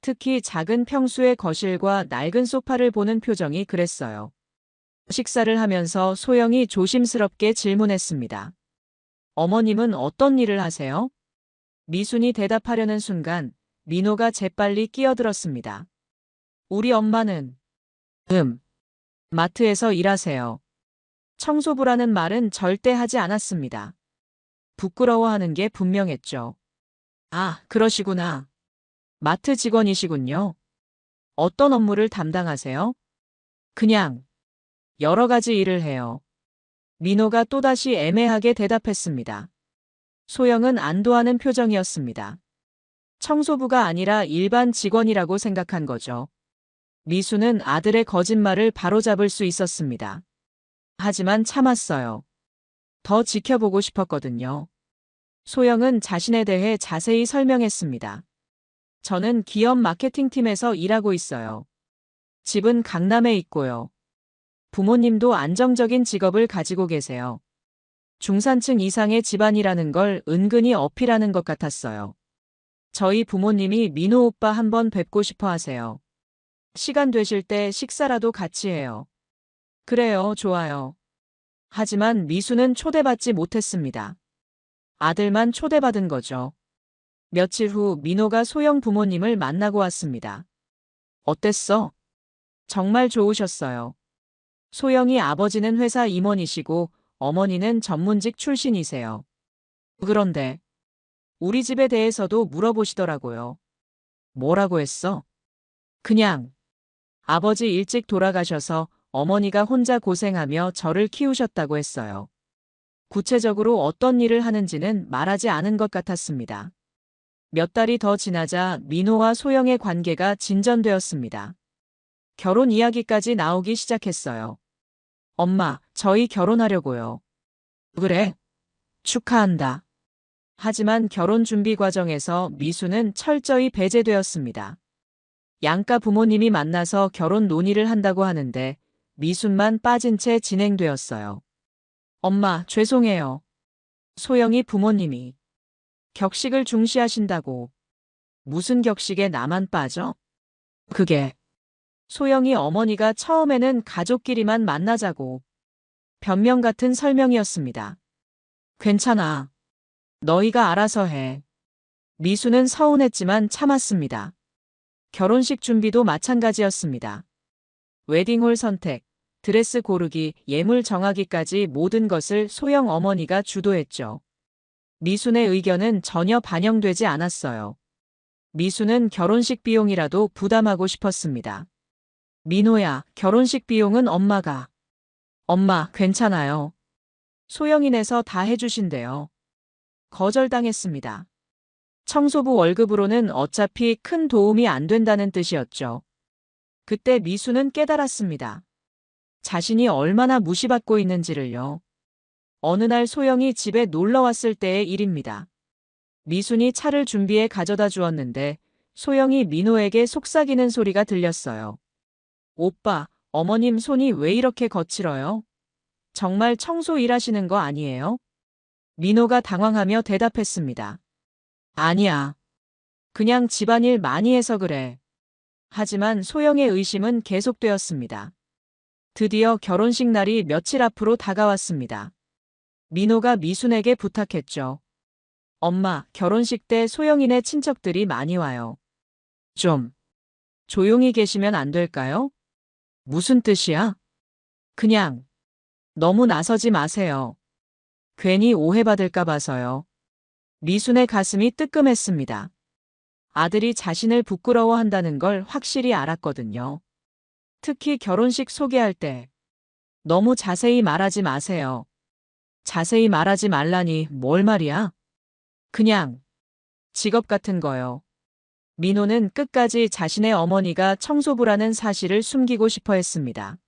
특히 작은 평수의 거실과 낡은 소파를 보는 표정이 그랬어요. 식사를 하면서 소영이 조심스럽게 질문했습니다. 어머님은 어떤 일을 하세요? 미순이 대답하려는 순간 민호가 재빨리 끼어들었습니다. 우리 엄마는 마트에서 일하세요. 청소부라는 말은 절대 하지 않았습니다. 부끄러워하는 게 분명했죠. 아, 그러시구나. 마트 직원이시군요. 어떤 업무를 담당하세요? 그냥 여러 가지 일을 해요. 민호가 또다시 애매하게 대답했습니다. 소영은 안도하는 표정이었습니다. 청소부가 아니라 일반 직원이라고 생각한 거죠. 미수는 아들의 거짓말을 바로잡을 수 있었습니다. 하지만 참았어요. 더 지켜보고 싶었거든요. 소영은 자신에 대해 자세히 설명했습니다. 저는 기업 마케팅팀에서 일하고 있어요. 집은 강남에 있고요. 부모님도 안정적인 직업을 가지고 계세요. 중산층 이상의 집안이라는 걸 은근히 어필하는 것 같았어요. 저희 부모님이 민호 오빠 한번 뵙고 싶어 하세요. 시간 되실 때 식사라도 같이 해요. 그래요, 좋아요. 하지만 미수는 초대받지 못했습니다. 아들만 초대받은 거죠. 며칠 후 민호가 소영 부모님을 만나고 왔습니다. 어땠어? 정말 좋으셨어요. 소영이 아버지는 회사 임원이시고 어머니는 전문직 출신이세요. 그런데 우리 집에 대해서도 물어보시더라고요. 뭐라고 했어? 그냥 아버지 일찍 돌아가셔서 어머니가 혼자 고생하며 저를 키우셨다고 했어요. 구체적으로 어떤 일을 하는지는 말하지 않은 것 같았습니다. 몇 달이 더 지나자 민호와 소영의 관계가 진전되었습니다. 결혼 이야기까지 나오기 시작했어요. 엄마, 저희 결혼하려고요. 그래? 축하한다. 하지만 결혼 준비 과정에서 미수는 철저히 배제되었습니다. 양가 부모님이 만나서 결혼 논의를 한다고 하는데 미순만 빠진 채 진행되었어요. 엄마, 죄송해요. 소영이 부모님이 격식을 중시하신다고. 무슨 격식에 나만 빠져? 그게 소영이 어머니가 처음에는 가족끼리만 만나자고 변명 같은 설명이었습니다. 괜찮아. 너희가 알아서 해. 미수는 서운했지만 참았습니다. 결혼식 준비도 마찬가지였습니다. 웨딩홀 선택, 드레스 고르기, 예물 정하기까지 모든 것을 소영 어머니가 주도했죠. 미순의 의견은 전혀 반영되지 않았어요. 미수는 결혼식 비용이라도 부담하고 싶었습니다. 민호야, 결혼식 비용은 엄마가. 엄마, 괜찮아요. 소영이 내서 다 해주신대요. 거절당했습니다. 청소부 월급으로는 어차피 큰 도움이 안 된다는 뜻이었죠. 그때 미수는 깨달았습니다. 자신이 얼마나 무시받고 있는지를요. 어느 날 소영이 집에 놀러 왔을 때의 일입니다. 미순이 차를 준비해 가져다 주었는데 소영이 민호에게 속삭이는 소리가 들렸어요. 오빠, 어머님 손이 왜 이렇게 거칠어요? 정말 청소 일하시는 거 아니에요? 민호가 당황하며 대답했습니다. 아니야. 그냥 집안일 많이 해서 그래. 하지만 소영의 의심은 계속되었습니다. 드디어 결혼식 날이 며칠 앞으로 다가왔습니다. 민호가 미순에게 부탁했죠. 엄마, 결혼식 때 소영이네 친척들이 많이 와요. 좀 조용히 계시면 안 될까요? 무슨 뜻이야? 그냥 너무 나서지 마세요. 괜히 오해받을까 봐서요. 미순의 가슴이 뜨끔했습니다. 아들이 자신을 부끄러워한다는 걸 확실히 알았거든요. 특히 결혼식 소개할 때 너무 자세히 말하지 마세요. 자세히 말하지 말라니 뭘 말이야? 그냥 직업 같은 거요. 민호는 끝까지 자신의 어머니가 청소부라는 사실을 숨기고 싶어 했습니다.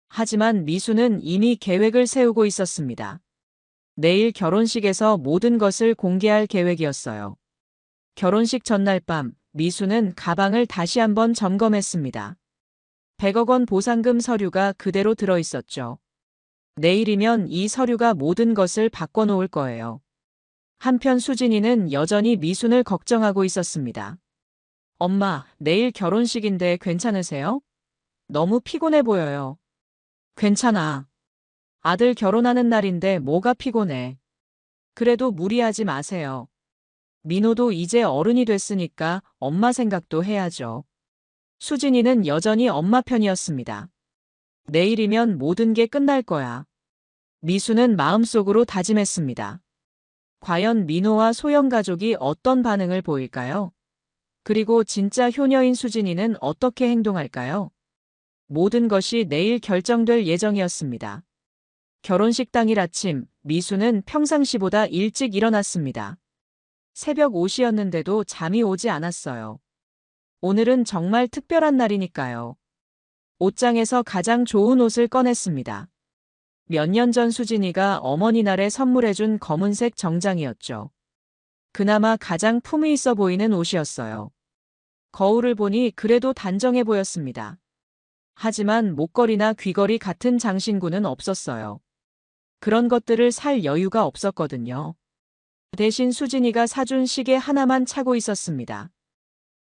하지만 미수는 이미 계획을 세우고 있었습니다. 내일 결혼식에서 모든 것을 공개할 계획이었어요. 결혼식 전날 밤 미수는 가방을 다시 한번 점검했습니다. 100억 원 보상금 서류가 그대로 들어 있었죠. 내일이면 이 서류가 모든 것을 바꿔놓을 거예요. 한편 수진이는 여전히 미순을 걱정하고 있었습니다. 엄마, 내일 결혼식인데 괜찮으세요? 너무 피곤해 보여요. 괜찮아. 아들 결혼하는 날인데 뭐가 피곤해. 그래도 무리하지 마세요. 민호도 이제 어른이 됐으니까 엄마 생각도 해야죠. 수진이는 여전히 엄마 편이었습니다. 내일이면 모든 게 끝날 거야. 미수는 마음속으로 다짐했습니다. 과연 민호와 소영 가족이 어떤 반응을 보일까요? 그리고 진짜 효녀인 수진이는 어떻게 행동할까요? 모든 것이 내일 결정될 예정이었습니다. 결혼식 당일 아침, 미수는 평상시보다 일찍 일어났습니다. 새벽 5시였는데도 잠이 오지 않았어요. 오늘은 정말 특별한 날이니까요. 옷장에서 가장 좋은 옷을 꺼냈습니다. 몇 년 전 수진이가 어머니 날에 선물해준 검은색 정장이었죠. 그나마 가장 품위 있어 보이는 옷이었어요. 거울을 보니 그래도 단정해 보였습니다. 하지만 목걸이나 귀걸이 같은 장신구는 없었어요. 그런 것들을 살 여유가 없었거든요. 대신 수진이가 사준 시계 하나만 차고 있었습니다.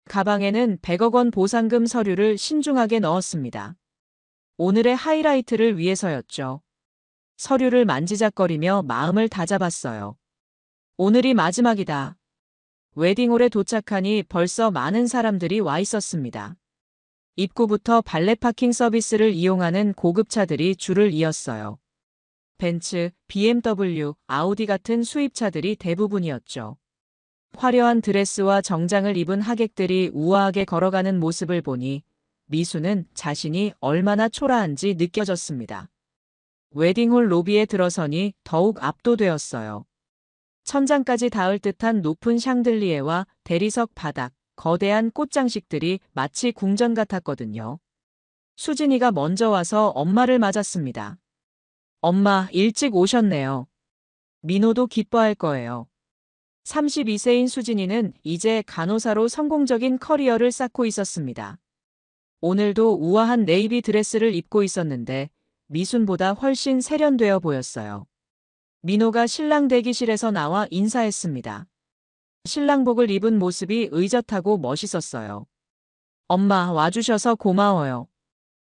가방에는 100억 원 보상금 서류를 신중하게 넣었습니다. 오늘의 하이라이트를 위해서였죠. 서류를 만지작거리며 마음을 다잡았어요. 오늘이 마지막이다. 웨딩홀에 도착하니 벌써 많은 사람들이 와 있었습니다. 입구부터 발레 파킹 서비스를 이용하는 고급차들이 줄을 이었어요. 벤츠, BMW, 아우디 같은 수입차들이 대부분이었죠. 화려한 드레스와 정장을 입은 하객들이 우아하게 걸어가는 모습을 보니 미수는 자신이 얼마나 초라한지 느껴졌습니다. 웨딩홀 로비에 들어서니 더욱 압도되었어요. 천장까지 닿을 듯한 높은 샹들리에와 대리석 바닥, 거대한 꽃장식들이 마치 궁전 같았거든요. 수진이가 먼저 와서 엄마를 맞았습니다. 엄마, 일찍 오셨네요. 민호도 기뻐할 거예요. 32세인 수진이는 이제 간호사로 성공적인 커리어를 쌓고 있었습니다. 오늘도 우아한 네이비 드레스를 입고 있었는데 미순보다 훨씬 세련되어 보였어요. 민호가 신랑 대기실에서 나와 인사했습니다. 신랑복을 입은 모습이 의젓하고 멋있었어요. 엄마 와주셔서 고마워요.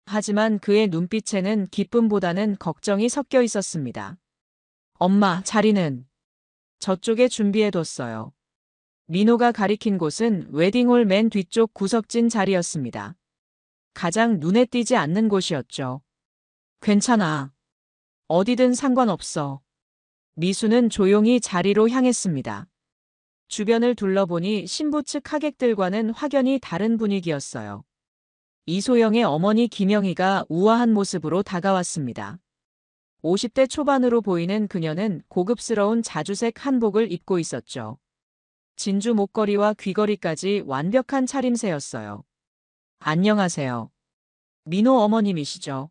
하지만 그의 눈빛에는 기쁨보다는 걱정이 섞여 있었습니다. 엄마, 자리는 저쪽에 준비해뒀어요. 민호가 가리킨 곳은 웨딩홀 맨 뒤쪽 구석진 자리였습니다. 가장 눈에 띄지 않는 곳이었죠. 괜찮아. 어디든 상관없어. 미수는 조용히 자리로 향했습니다. 주변을 둘러보니 신부 측 하객들과는 확연히 다른 분위기였어요. 이소영의 어머니 김영희가 우아한 모습으로 다가왔습니다. 50대 초반으로 보이는 그녀는 고급스러운 자주색 한복을 입고 있었죠. 진주 목걸이와 귀걸이까지 완벽한 차림새였어요. 안녕하세요. 민호 어머님이시죠?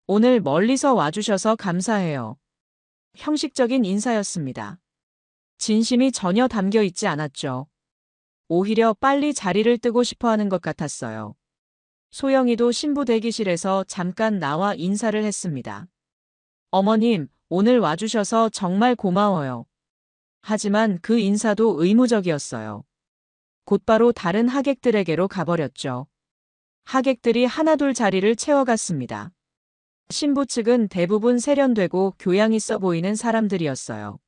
오늘 멀리서 와주셔서 감사해요. 형식적인 인사였습니다. 진심이 전혀 담겨 있지 않았죠. 오히려 빨리 자리를 뜨고 싶어 하는 것 같았어요. 소영이도 신부 대기실에서 잠깐 나와 인사를 했습니다. 어머님, 오늘 와주셔서 정말 고마워요. 하지만 그 인사도 의무적이었어요. 곧바로 다른 하객들에게로 가버렸죠. 하객들이 하나둘 자리를 채워갔습니다. 신부 측은 대부분 세련되고 교양 있어 보이는 사람들이었어요.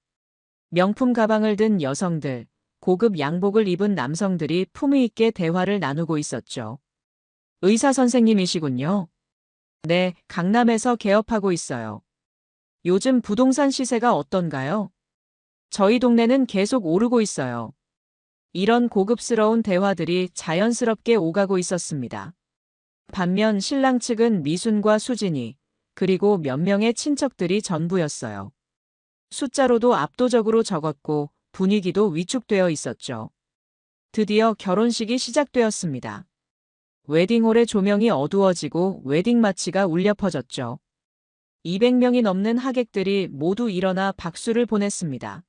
명품 가방을 든 여성들, 고급 양복을 입은 남성들이 품위 있게 대화를 나누고 있었죠. 의사 선생님이시군요. 네, 강남에서 개업하고 있어요. 요즘 부동산 시세가 어떤가요? 저희 동네는 계속 오르고 있어요. 이런 고급스러운 대화들이 자연스럽게 오가고 있었습니다. 반면 신랑 측은 미순과 수진이, 그리고 몇 명의 친척들이 전부였어요. 숫자로도 압도적으로 적었고 분위기도 위축되어 있었죠. 드디어 결혼식이 시작되었습니다. 웨딩홀의 조명이 어두워지고 웨딩 마치가 울려 퍼졌죠. 200명이 넘는 하객들이 모두 일어나 박수를 보냈습니다.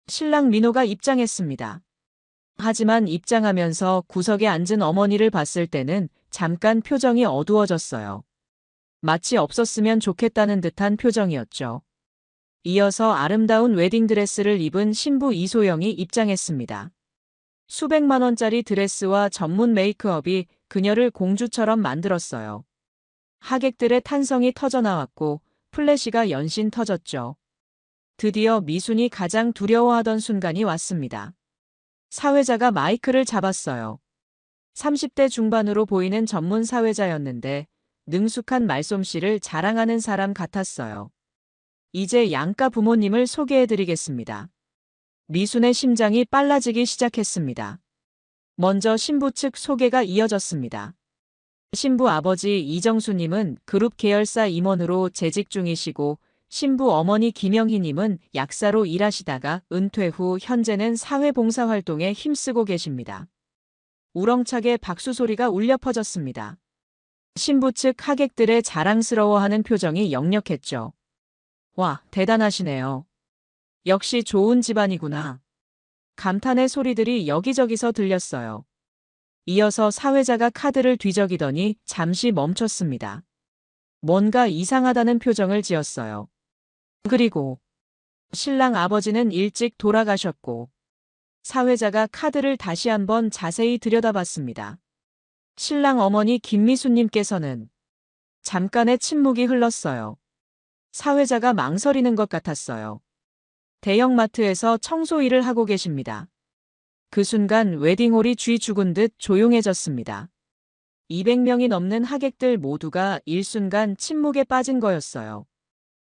신랑 민호가 입장했습니다. 하지만 입장하면서 구석에 앉은 어머니를 봤을 때는 잠깐 표정이 어두워졌어요. 마치 없었으면 좋겠다는 듯한 표정이었죠. 이어서 아름다운 웨딩드레스를 입은 신부 이소영이 입장했습니다. 수백만 원짜리 드레스와 전문 메이크업이 그녀를 공주처럼 만들었어요. 하객들의 탄성이 터져나왔고 플래시가 연신 터졌죠. 드디어 미순이 가장 두려워하던 순간이 왔습니다. 사회자가 마이크를 잡았어요. 30대 중반으로 보이는 전문 사회자였는데 능숙한 말솜씨를 자랑하는 사람 같았어요. 이제 양가 부모님을 소개해드리겠습니다. 미순의 심장이 빨라지기 시작했습니다. 먼저 신부 측 소개가 이어졌습니다. 신부 아버지 이정수님은 그룹 계열사 임원으로 재직 중이시고 신부 어머니 김영희님은 약사로 일하시다가 은퇴 후 현재는 사회봉사활동에 힘쓰고 계십니다. 우렁차게 박수 소리가 울려 퍼졌습니다. 신부 측 하객들의 자랑스러워하는 표정이 역력했죠. 와, 대단하시네요. 역시 좋은 집안이구나. 감탄의 소리들이 여기저기서 들렸어요. 이어서 사회자가 카드를 뒤적이더니 잠시 멈췄습니다. 뭔가 이상하다는 표정을 지었어요. 그리고 신랑 아버지는 일찍 돌아가셨고 사회자가 카드를 다시 한번 자세히 들여다봤습니다. 신랑 어머니 김미수님께서는 잠깐의 침묵이 흘렀어요. 사회자가 망설이는 것 같았어요. 대형마트에서 청소 일을 하고 계십니다. 그 순간 웨딩홀이 쥐 죽은 듯 조용해졌습니다. 200명이 넘는 하객들 모두가 일순간 침묵에 빠진 거였어요.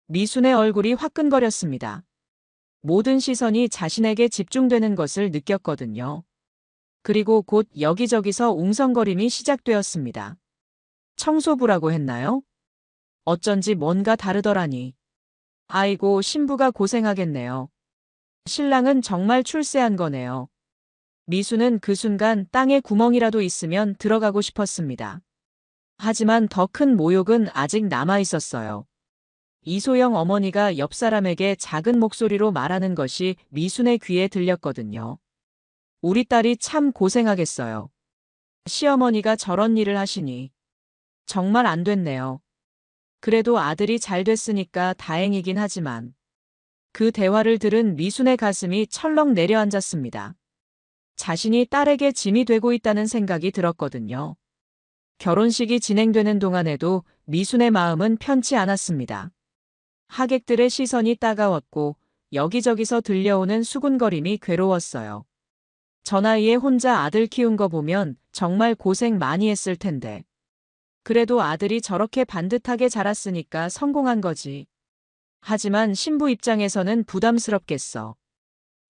미순의 얼굴이 화끈거렸습니다. 모든 시선이 자신에게 집중되는 것을 느꼈거든요. 그리고 곧 여기저기서 웅성거림이 시작되었습니다. 청소부라고 했나요? 어쩐지 뭔가 다르더라니. 아이고, 신부가 고생하겠네요. 신랑은 정말 출세한 거네요. 미수는 그 순간 땅에 구멍이라도 있으면 들어가고 싶었습니다. 하지만 더 큰 모욕은 아직 남아 있었어요. 이소영 어머니가 옆 사람에게 작은 목소리로 말하는 것이 미순의 귀에 들렸거든요. 우리 딸이 참 고생하겠어요. 시어머니가 저런 일을 하시니. 정말 안 됐네요. 그래도 아들이 잘 됐으니까 다행이긴 하지만. 그 대화를 들은 미순의 가슴이 철렁 내려앉았습니다. 자신이 딸에게 짐이 되고 있다는 생각이 들었거든요. 결혼식이 진행되는 동안에도 미순의 마음은 편치 않았습니다. 하객들의 시선이 따가웠고 여기저기서 들려오는 수군거림이 괴로웠어요. 저 나이에 혼자 아들 키운 거 보면 정말 고생 많이 했을 텐데. 그래도 아들이 저렇게 반듯하게 자랐으니까 성공한 거지. 하지만 신부 입장에서는 부담스럽겠어.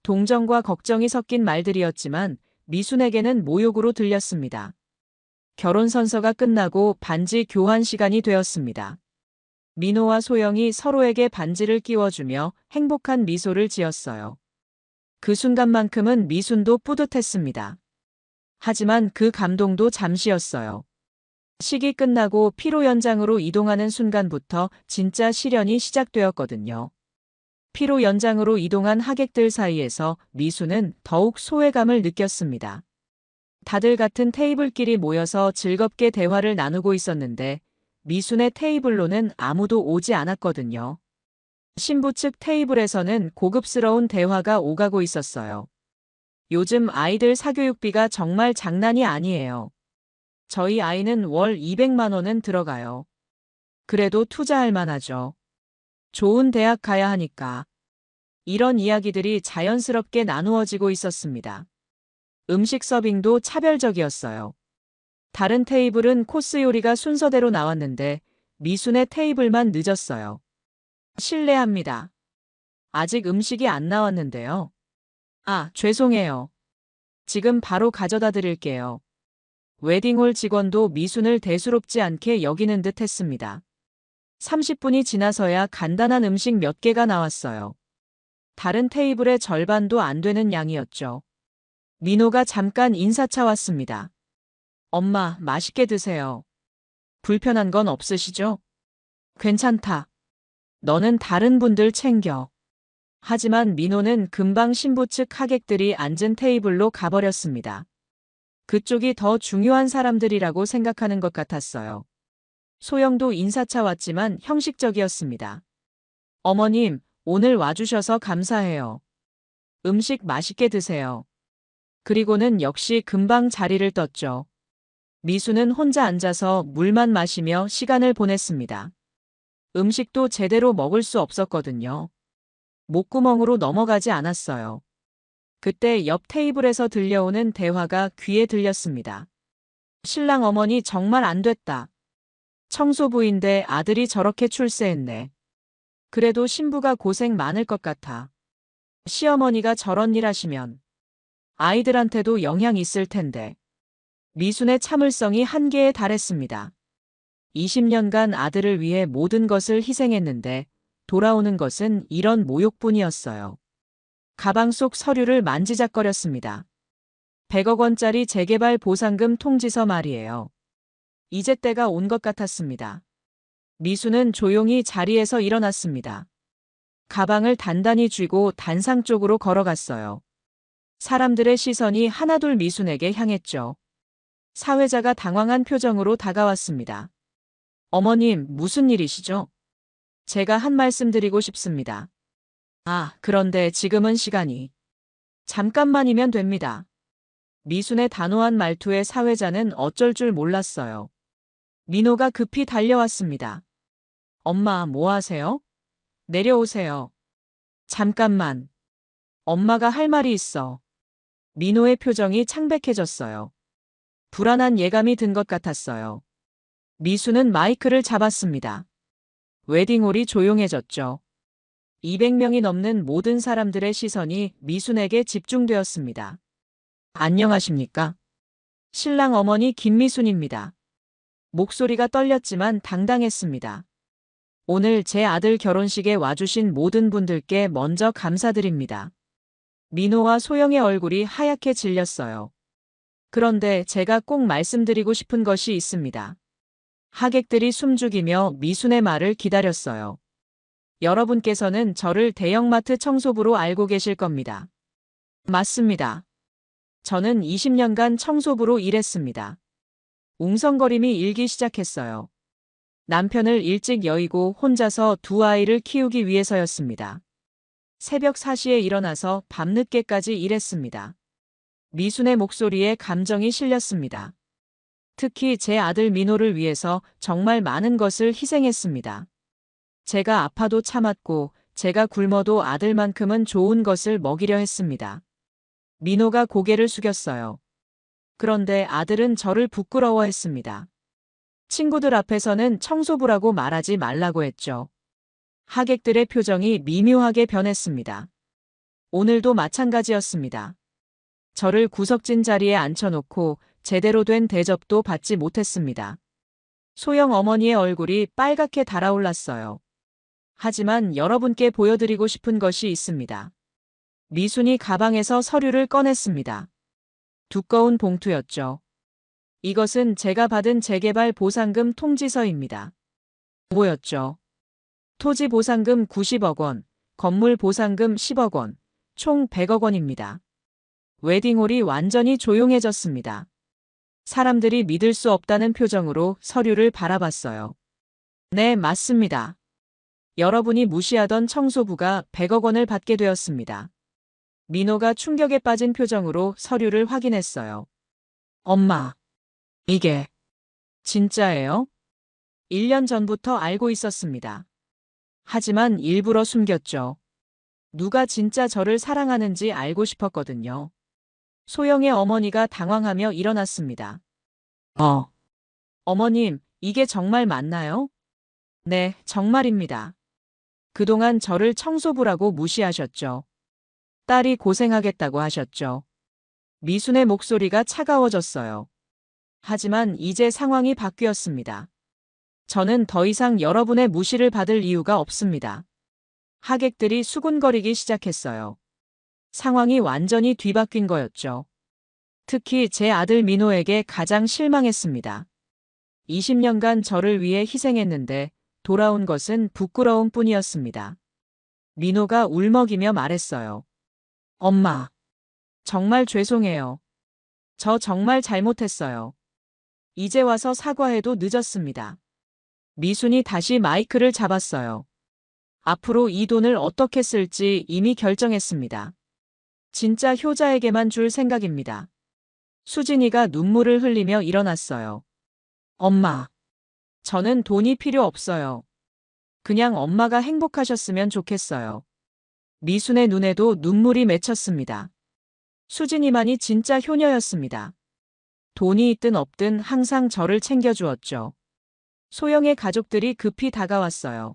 동정과 걱정이 섞인 말들이었지만 미순에게는 모욕으로 들렸습니다. 결혼 선서가 끝나고 반지 교환 시간이 되었습니다. 민호와 소영이 서로에게 반지를 끼워주며 행복한 미소를 지었어요. 그 순간만큼은 미순도 뿌듯했습니다. 하지만 그 감동도 잠시였어요. 식이 끝나고 피로 연장으로 이동하는 순간부터 진짜 시련이 시작되었거든요. 피로 연장으로 이동한 하객들 사이에서 미수는 더욱 소외감을 느꼈습니다. 다들 같은 테이블끼리 모여서 즐겁게 대화를 나누고 있었는데 미순의 테이블로는 아무도 오지 않았거든요. 신부 측 테이블에서는 고급스러운 대화가 오가고 있었어요. 요즘 아이들 사교육비가 정말 장난이 아니에요. 저희 아이는 월 200만 원은 들어가요. 그래도 투자할 만하죠. 좋은 대학 가야 하니까. 이런 이야기들이 자연스럽게 나누어지고 있었습니다. 음식 서빙도 차별적이었어요. 다른 테이블은 코스 요리가 순서대로 나왔는데 미순의 테이블만 늦었어요. 실례합니다. 아직 음식이 안 나왔는데요. 아, 죄송해요. 지금 바로 가져다 드릴게요. 웨딩홀 직원도 미순을 대수롭지 않게 여기는 듯 했습니다. 30분이 지나서야 간단한 음식 몇 개가 나왔어요. 다른 테이블의 절반도 안 되는 양이었죠. 민호가 잠깐 인사차 왔습니다. 엄마, 맛있게 드세요. 불편한 건 없으시죠? 괜찮다. 너는 다른 분들 챙겨. 하지만 민호는 금방 신부 측 하객들이 앉은 테이블로 가버렸습니다. 그쪽이 더 중요한 사람들이라고 생각하는 것 같았어요. 소영도 인사차 왔지만 형식적이었습니다. 어머님, 오늘 와주셔서 감사해요. 음식 맛있게 드세요. 그리고는 역시 금방 자리를 떴죠. 미수는 혼자 앉아서 물만 마시며 시간을 보냈습니다. 음식도 제대로 먹을 수 없었거든요. 목구멍으로 넘어가지 않았어요. 그때 옆 테이블에서 들려오는 대화가 귀에 들렸습니다. 신랑 어머니 정말 안 됐다. 청소부인데 아들이 저렇게 출세했네. 그래도 신부가 고생 많을 것 같아. 시어머니가 저런 일 하시면 아이들한테도 영향 있을 텐데. 미순의 참을성이 한계에 달했습니다. 20년간 아들을 위해 모든 것을 희생했는데 돌아오는 것은 이런 모욕뿐이었어요. 가방 속 서류를 만지작거렸습니다. 100억 원짜리 재개발 보상금 통지서 말이에요. 이제 때가 온 것 같았습니다. 미수는 조용히 자리에서 일어났습니다. 가방을 단단히 쥐고 단상 쪽으로 걸어갔어요. 사람들의 시선이 하나둘 미순에게 향했죠. 사회자가 당황한 표정으로 다가왔습니다. 어머님, 무슨 일이시죠? 제가 한 말씀 드리고 싶습니다. 아, 그런데 지금은 시간이. 잠깐만이면 됩니다. 미순의 단호한 말투에 사회자는 어쩔 줄 몰랐어요. 민호가 급히 달려왔습니다. 엄마, 뭐 하세요? 내려오세요. 잠깐만. 엄마가 할 말이 있어. 민호의 표정이 창백해졌어요. 불안한 예감이 든 것 같았어요. 미수는 마이크를 잡았습니다. 웨딩홀이 조용해졌죠. 200명이 넘는 모든 사람들의 시선이 미순에게 집중되었습니다. 안녕하십니까? 신랑 어머니 김미순입니다. 목소리가 떨렸지만 당당했습니다. 오늘 제 아들 결혼식에 와주신 모든 분들께 먼저 감사드립니다. 민호와 소영의 얼굴이 하얗게 질렸어요. 그런데 제가 꼭 말씀드리고 싶은 것이 있습니다. 하객들이 숨죽이며 미순의 말을 기다렸어요. 여러분께서는 저를 대형마트 청소부로 알고 계실 겁니다. 맞습니다. 저는 20년간 청소부로 일했습니다. 웅성거림이 일기 시작했어요. 남편을 일찍 여의고 혼자서 두 아이를 키우기 위해서였습니다. 새벽 4시에 일어나서 밤늦게까지 일했습니다. 미순의 목소리에 감정이 실렸습니다. 특히 제 아들 민호를 위해서 정말 많은 것을 희생했습니다. 제가 아파도 참았고 제가 굶어도 아들만큼은 좋은 것을 먹이려 했습니다. 민호가 고개를 숙였어요. 그런데 아들은 저를 부끄러워했습니다. 친구들 앞에서는 청소부라고 말하지 말라고 했죠. 하객들의 표정이 미묘하게 변했습니다. 오늘도 마찬가지였습니다. 저를 구석진 자리에 앉혀놓고 제대로 된 대접도 받지 못했습니다. 소영 어머니의 얼굴이 빨갛게 달아올랐어요. 하지만 여러분께 보여드리고 싶은 것이 있습니다. 미순이 가방에서 서류를 꺼냈습니다. 두꺼운 봉투였죠. 이것은 제가 받은 재개발 보상금 통지서입니다. 뭐였죠? 토지 보상금 90억 원, 건물 보상금 10억 원, 총 100억 원입니다. 웨딩홀이 완전히 조용해졌습니다. 사람들이 믿을 수 없다는 표정으로 서류를 바라봤어요. 네, 맞습니다. 여러분이 무시하던 청소부가 100억 원을 받게 되었습니다. 민호가 충격에 빠진 표정으로 서류를 확인했어요. 엄마, 이게 진짜예요? 1년 전부터 알고 있었습니다. 하지만 일부러 숨겼죠. 누가 진짜 저를 사랑하는지 알고 싶었거든요. 소영의 어머니가 당황하며 일어났습니다. 어머님, 이게 정말 맞나요? 네, 정말입니다. 그동안 저를 청소부라고 무시하셨죠. 딸이 고생하겠다고 하셨죠. 미순의 목소리가 차가워졌어요. 하지만 이제 상황이 바뀌었습니다. 저는 더 이상 여러분의 무시를 받을 이유가 없습니다. 하객들이 수군거리기 시작했어요. 상황이 완전히 뒤바뀐 거였죠. 특히 제 아들 민호에게 가장 실망했습니다. 20년간 저를 위해 희생했는데 돌아온 것은 부끄러움 뿐이었습니다. 민호가 울먹이며 말했어요. 엄마, 정말 죄송해요. 저 정말 잘못했어요. 이제 와서 사과해도 늦었습니다. 미순이 다시 마이크를 잡았어요. 앞으로 이 돈을 어떻게 쓸지 이미 결정했습니다. 진짜 효자에게만 줄 생각입니다. 수진이가 눈물을 흘리며 일어났어요. 엄마, 저는 돈이 필요 없어요. 그냥 엄마가 행복하셨으면 좋겠어요. 미순의 눈에도 눈물이 맺혔습니다. 수진이만이 진짜 효녀였습니다. 돈이 있든 없든 항상 저를 챙겨주었죠. 소영의 가족들이 급히 다가왔어요.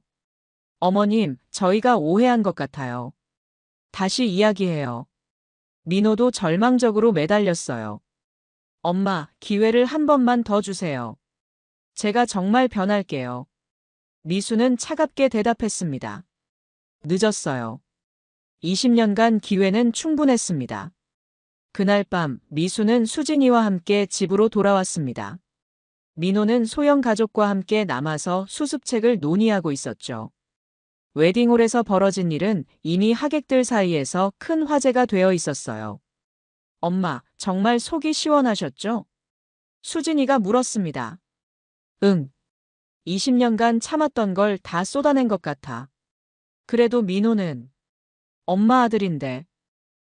어머님, 저희가 오해한 것 같아요. 다시 이야기해요. 민호도 절망적으로 매달렸어요. 엄마, 기회를 한 번만 더 주세요. 제가 정말 변할게요. 미수는 차갑게 대답했습니다. 늦었어요. 20년간 기회는 충분했습니다. 그날 밤 미수는 수진이와 함께 집으로 돌아왔습니다. 민호는 소영 가족과 함께 남아서 수습책을 논의하고 있었죠. 웨딩홀에서 벌어진 일은 이미 하객들 사이에서 큰 화제가 되어 있었어요. 엄마, 정말 속이 시원하셨죠? 수진이가 물었습니다. 응. 20년간 참았던 걸 다 쏟아낸 것 같아. 그래도 민호는 엄마 아들인데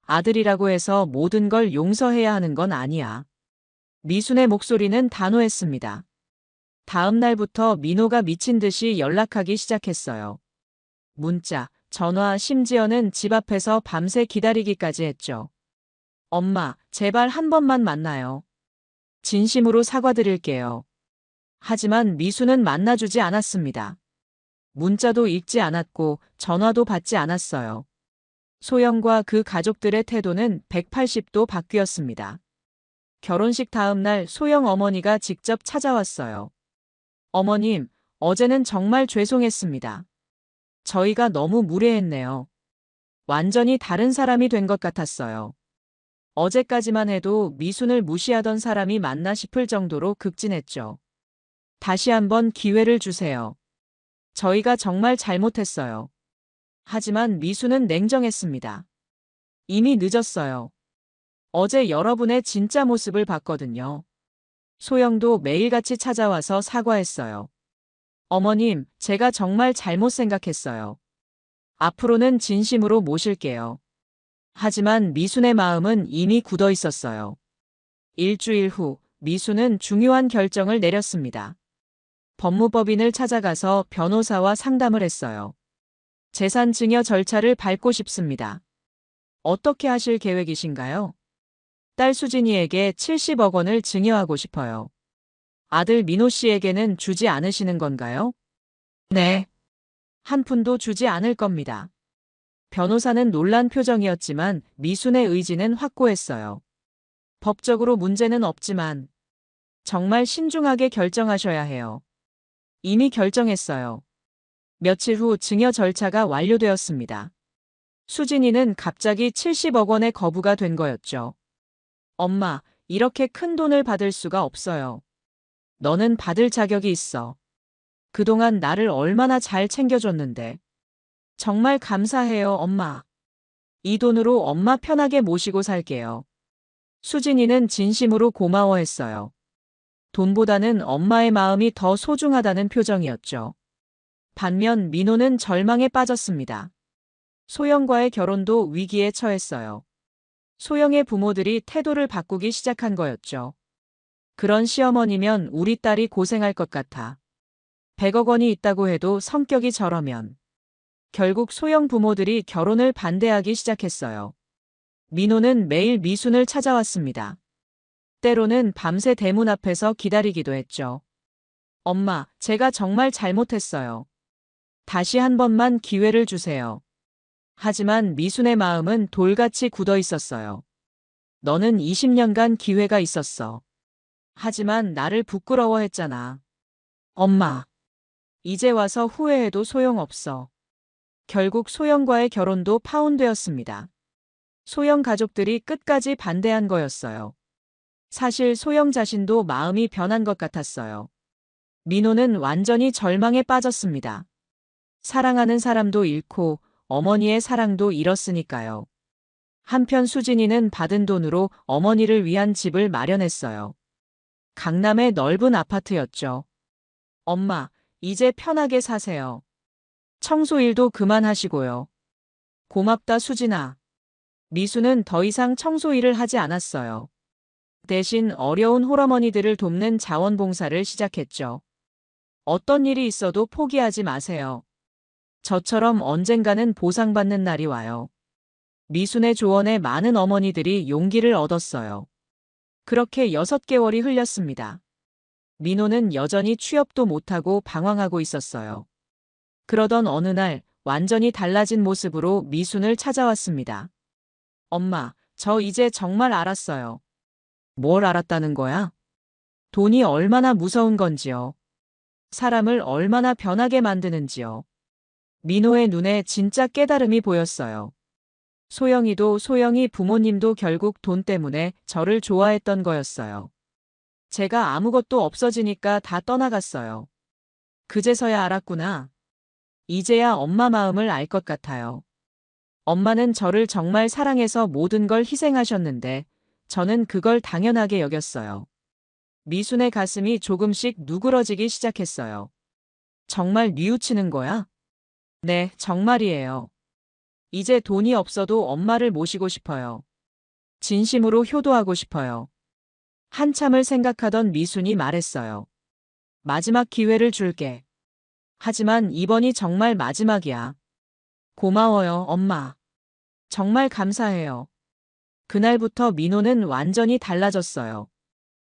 아들이라고 해서 모든 걸 용서해야 하는 건 아니야. 미순의 목소리는 단호했습니다. 다음 날부터 민호가 미친 듯이 연락하기 시작했어요. 문자, 전화, 심지어는 집 앞에서 밤새 기다리기까지 했죠. 엄마, 제발 한 번만 만나요. 진심으로 사과드릴게요. 하지만 미수는 만나주지 않았습니다. 문자도 읽지 않았고 전화도 받지 않았어요. 소영과 그 가족들의 태도는 180도 바뀌었습니다. 결혼식 다음 날 소영 어머니가 직접 찾아왔어요. 어머님, 어제는 정말 죄송했습니다. 저희가 너무 무례했네요. 완전히 다른 사람이 된 것 같았어요. 어제까지만 해도 미순을 무시하던 사람이 맞나 싶을 정도로 극진했죠. 다시 한번 기회를 주세요. 저희가 정말 잘못했어요. 하지만 미수는 냉정했습니다. 이미 늦었어요. 어제 여러분의 진짜 모습을 봤거든요. 소영도 매일같이 찾아와서 사과했어요. 어머님, 제가 정말 잘못 생각했어요. 앞으로는 진심으로 모실게요. 하지만 미순의 마음은 이미 굳어 있었어요. 일주일 후 미순은 중요한 결정을 내렸습니다. 법무법인을 찾아가서 변호사와 상담을 했어요. 재산 증여 절차를 밟고 싶습니다. 어떻게 하실 계획이신가요? 딸 수진이에게 70억 원을 증여하고 싶어요. 아들 민호 씨에게는 주지 않으시는 건가요? 네. 한 푼도 주지 않을 겁니다. 변호사는 놀란 표정이었지만 미순의 의지는 확고했어요. 법적으로 문제는 없지만 정말 신중하게 결정하셔야 해요. 이미 결정했어요. 며칠 후 증여 절차가 완료되었습니다. 수진이는 갑자기 70억 원의 거부가 된 거였죠. 엄마, 이렇게 큰 돈을 받을 수가 없어요. 너는 받을 자격이 있어. 그동안 나를 얼마나 잘 챙겨줬는데. 정말 감사해요, 엄마. 이 돈으로 엄마 편하게 모시고 살게요. 수진이는 진심으로 고마워했어요. 돈보다는 엄마의 마음이 더 소중하다는 표정이었죠. 반면 민호는 절망에 빠졌습니다. 소영과의 결혼도 위기에 처했어요. 소영의 부모들이 태도를 바꾸기 시작한 거였죠. 그런 시어머니면 우리 딸이 고생할 것 같아. 100억 원이 있다고 해도 성격이 저러면. 결국 소영 부모들이 결혼을 반대하기 시작했어요. 민호는 매일 미순을 찾아왔습니다. 때로는 밤새 대문 앞에서 기다리기도 했죠. 엄마, 제가 정말 잘못했어요. 다시 한 번만 기회를 주세요. 하지만 미순의 마음은 돌같이 굳어 있었어요. 너는 20년간 기회가 있었어. 하지만 나를 부끄러워했잖아. 엄마, 이제 와서 후회해도 소용없어. 결국 소영과의 결혼도 파혼되었습니다. 소영 가족들이 끝까지 반대한 거였어요. 사실 소영 자신도 마음이 변한 것 같았어요. 민호는 완전히 절망에 빠졌습니다. 사랑하는 사람도 잃고 어머니의 사랑도 잃었으니까요. 한편 수진이는 받은 돈으로 어머니를 위한 집을 마련했어요. 강남의 넓은 아파트였죠. 엄마, 이제 편하게 사세요. 청소일도 그만하시고요. 고맙다, 수진아. 미수는 더 이상 청소일을 하지 않았어요. 대신 어려운 홀어머니들을 돕는 자원봉사를 시작했죠. 어떤 일이 있어도 포기하지 마세요. 저처럼 언젠가는 보상받는 날이 와요. 미순의 조언에 많은 어머니들이 용기를 얻었어요. 그렇게 6개월이 흘렸습니다. 민호는 여전히 취업도 못하고 방황하고 있었어요. 그러던 어느 날 완전히 달라진 모습으로 미순을 찾아왔습니다. 엄마, 저 이제 정말 알았어요. 뭘 알았다는 거야? 돈이 얼마나 무서운 건지요. 사람을 얼마나 변하게 만드는지요. 민호의 눈에 진짜 깨달음이 보였어요. 소영이도 소영이 부모님도 결국 돈 때문에 저를 좋아했던 거였어요. 제가 아무것도 없어지니까 다 떠나갔어요. 그제서야 알았구나. 이제야 엄마 마음을 알 것 같아요. 엄마는 저를 정말 사랑해서 모든 걸 희생하셨는데 저는 그걸 당연하게 여겼어요. 미순의 가슴이 조금씩 누그러지기 시작했어요. 정말 뉘우치는 거야? 네, 정말이에요. 이제 돈이 없어도 엄마를 모시고 싶어요. 진심으로 효도하고 싶어요. 한참을 생각하던 미순이 말했어요. 마지막 기회를 줄게. 하지만 이번이 정말 마지막이야. 고마워요, 엄마. 정말 감사해요. 그날부터 민호는 완전히 달라졌어요.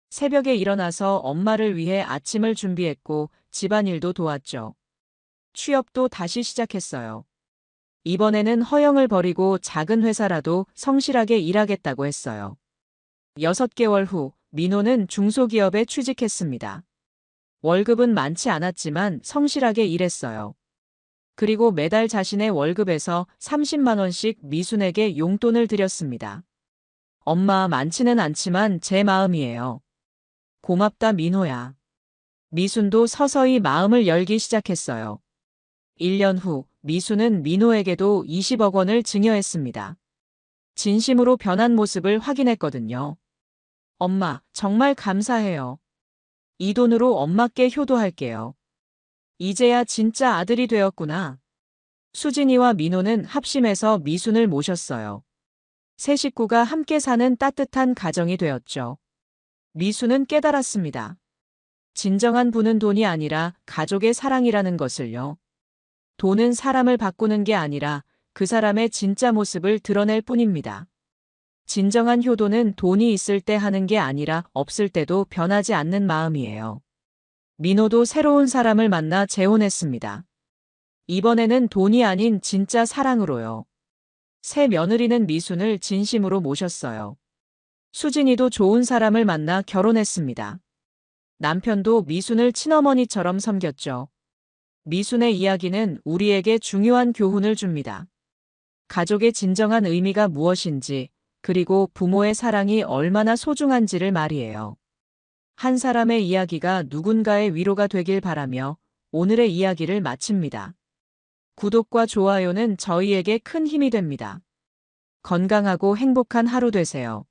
새벽에 일어나서 엄마를 위해 아침을 준비했고 집안일도 도왔죠. 취업도 다시 시작했어요. 이번에는 허영을 버리고 작은 회사라도 성실하게 일하겠다고 했어요. 6개월 후 민호는 중소기업에 취직했습니다. 월급은 많지 않았지만 성실하게 일했어요. 그리고 매달 자신의 월급에서 30만 원씩 미순에게 용돈을 드렸습니다. 엄마, 많지는 않지만 제 마음이에요. 고맙다, 민호야. 미순도 서서히 마음을 열기 시작했어요. 1년 후 미순은 민호에게도 20억 원을 증여했습니다. 진심으로 변한 모습을 확인했거든요. 엄마, 정말 감사해요. 이 돈으로 엄마께 효도할게요. 이제야 진짜 아들이 되었구나. 수진이와 민호는 합심해서 미순을 모셨어요. 세 식구가 함께 사는 따뜻한 가정이 되었죠. 미순은 깨달았습니다. 진정한 부는 돈이 아니라 가족의 사랑이라는 것을요. 돈은 사람을 바꾸는 게 아니라 그 사람의 진짜 모습을 드러낼 뿐입니다. 진정한 효도는 돈이 있을 때 하는 게 아니라 없을 때도 변하지 않는 마음이에요. 민호도 새로운 사람을 만나 재혼했습니다. 이번에는 돈이 아닌 진짜 사랑으로요. 새 며느리는 미순을 진심으로 모셨어요. 수진이도 좋은 사람을 만나 결혼했습니다. 남편도 미순을 친어머니처럼 섬겼죠. 미순의 이야기는 우리에게 중요한 교훈을 줍니다. 가족의 진정한 의미가 무엇인지, 그리고 부모의 사랑이 얼마나 소중한지를 말이에요. 한 사람의 이야기가 누군가의 위로가 되길 바라며 오늘의 이야기를 마칩니다. 구독과 좋아요는 저희에게 큰 힘이 됩니다. 건강하고 행복한 하루 되세요.